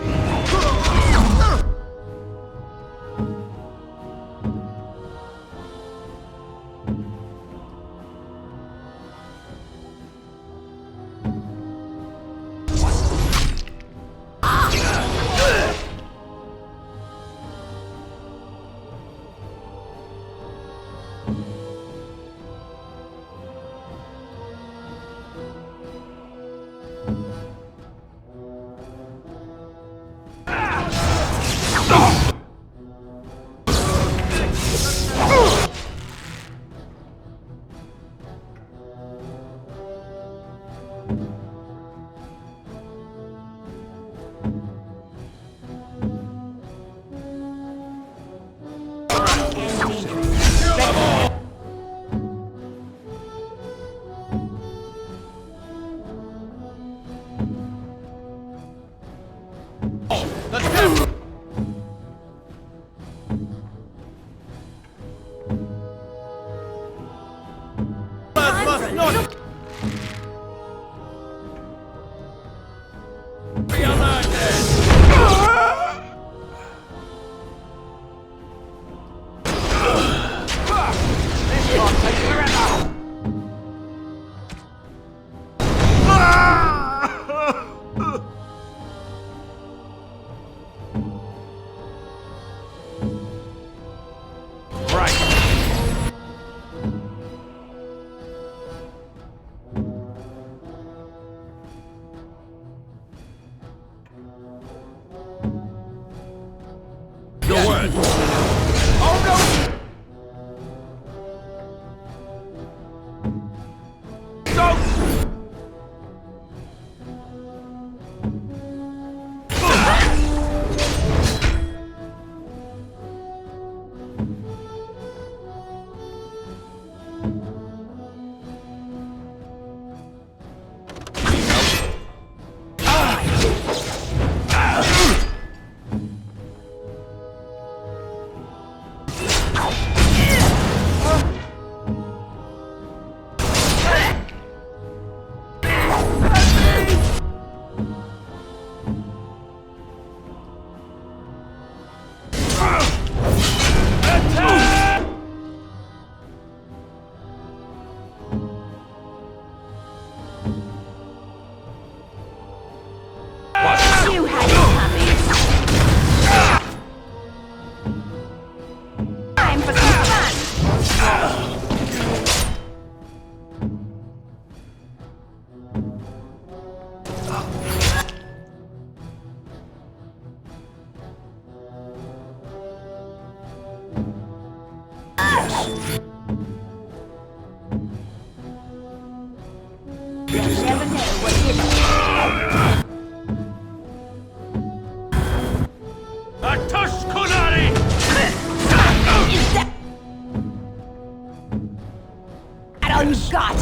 All you've got!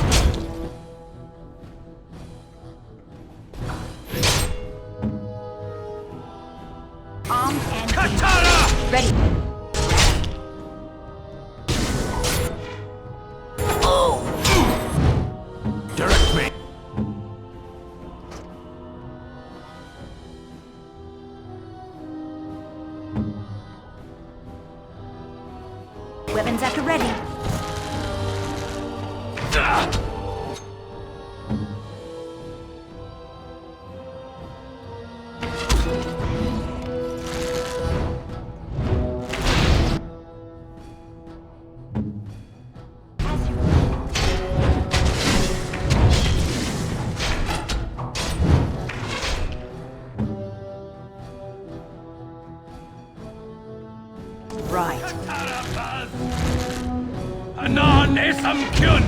Armed and katana! Ready. Oh! Direct me. Weapons after ready. Right. Anon isam kyun!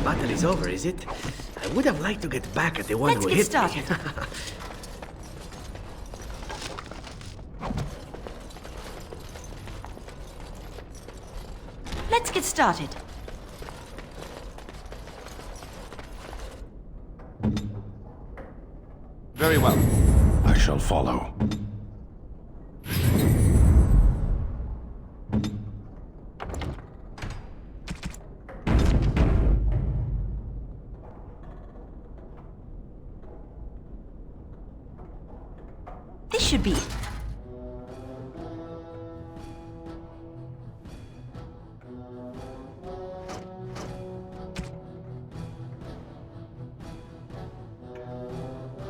Battle is over, is it? I would have liked to get back at the one who hit started. me. Let's get started. Very well. I shall follow. This should be it.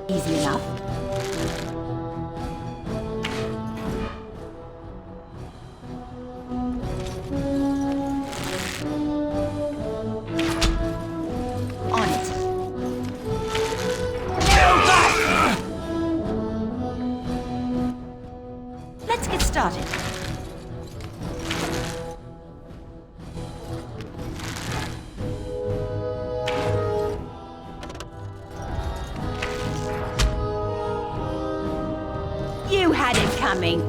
Easy enough. On it. Let's get started. You had it coming.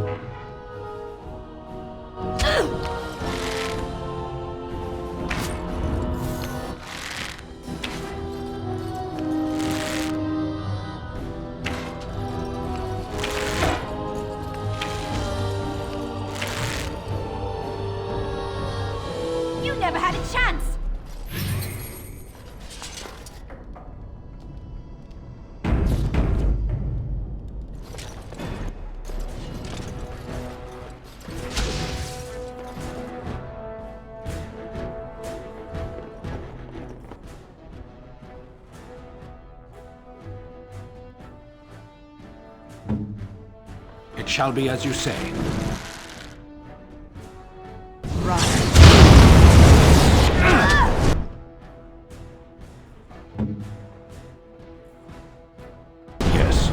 You never had a chance. It shall be as you say. Yes.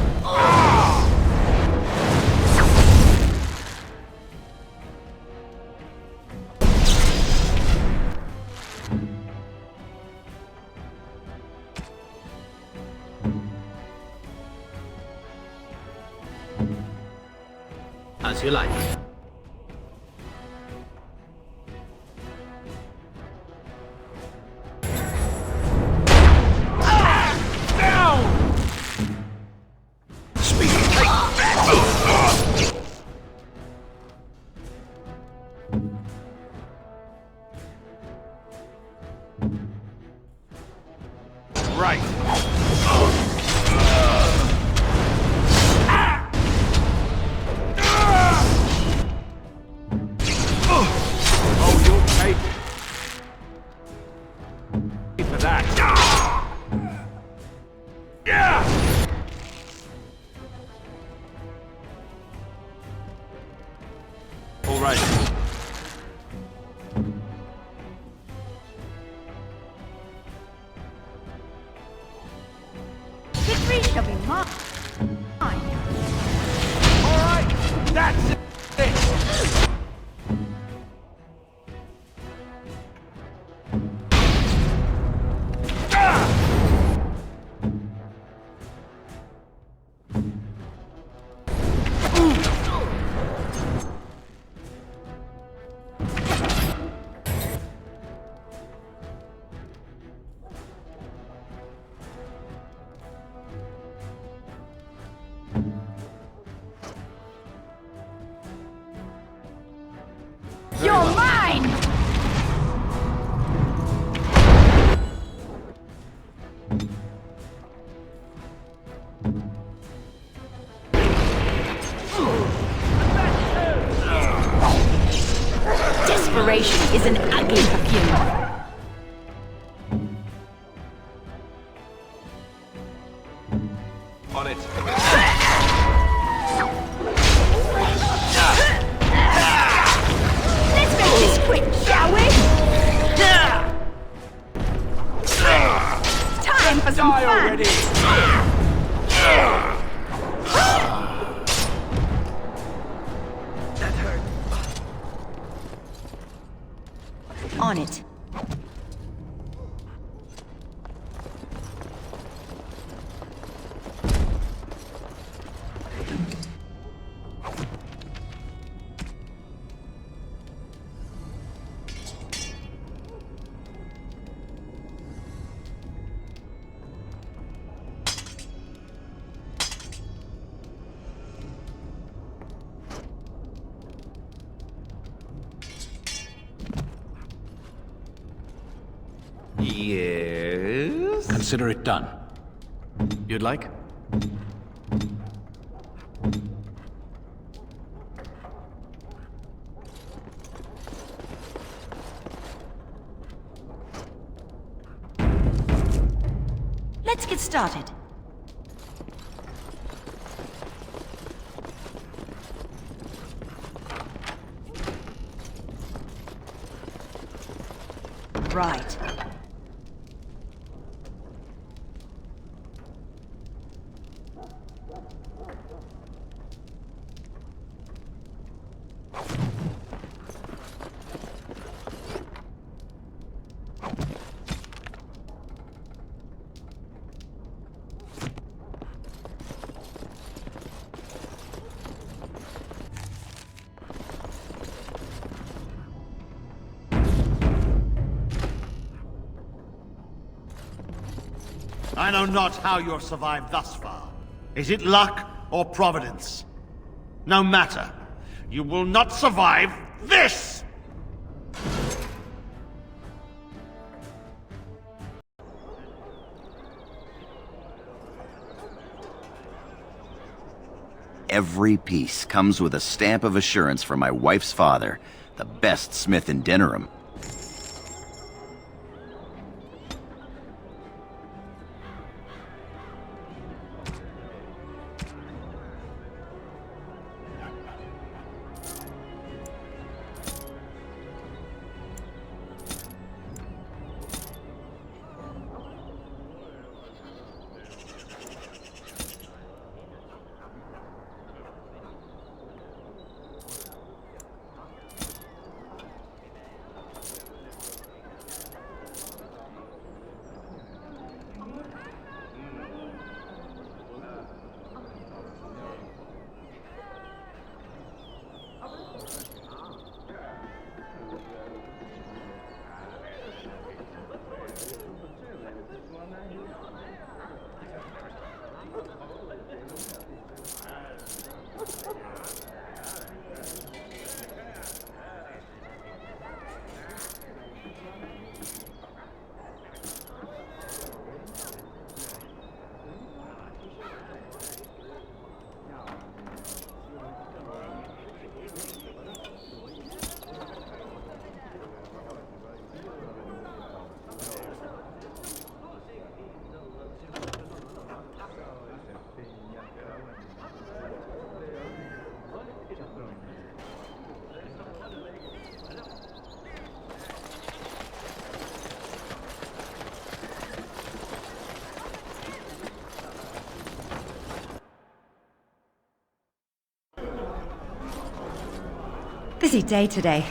As you like. Right. Oh, you'll take it. For that. All right. Victory shall be mine. All right. That's it. You're mine! Desperation is an ugly perfume. On it. Let's make this quick, shall we? On it. Yes? Consider it done. You'd like? Let's get started. Right. I know not how you're survived thus far. Is it luck or providence? No matter. You will not survive this! Every piece comes with a stamp of assurance from my wife's father, the best smith in Denneram. Busy day today.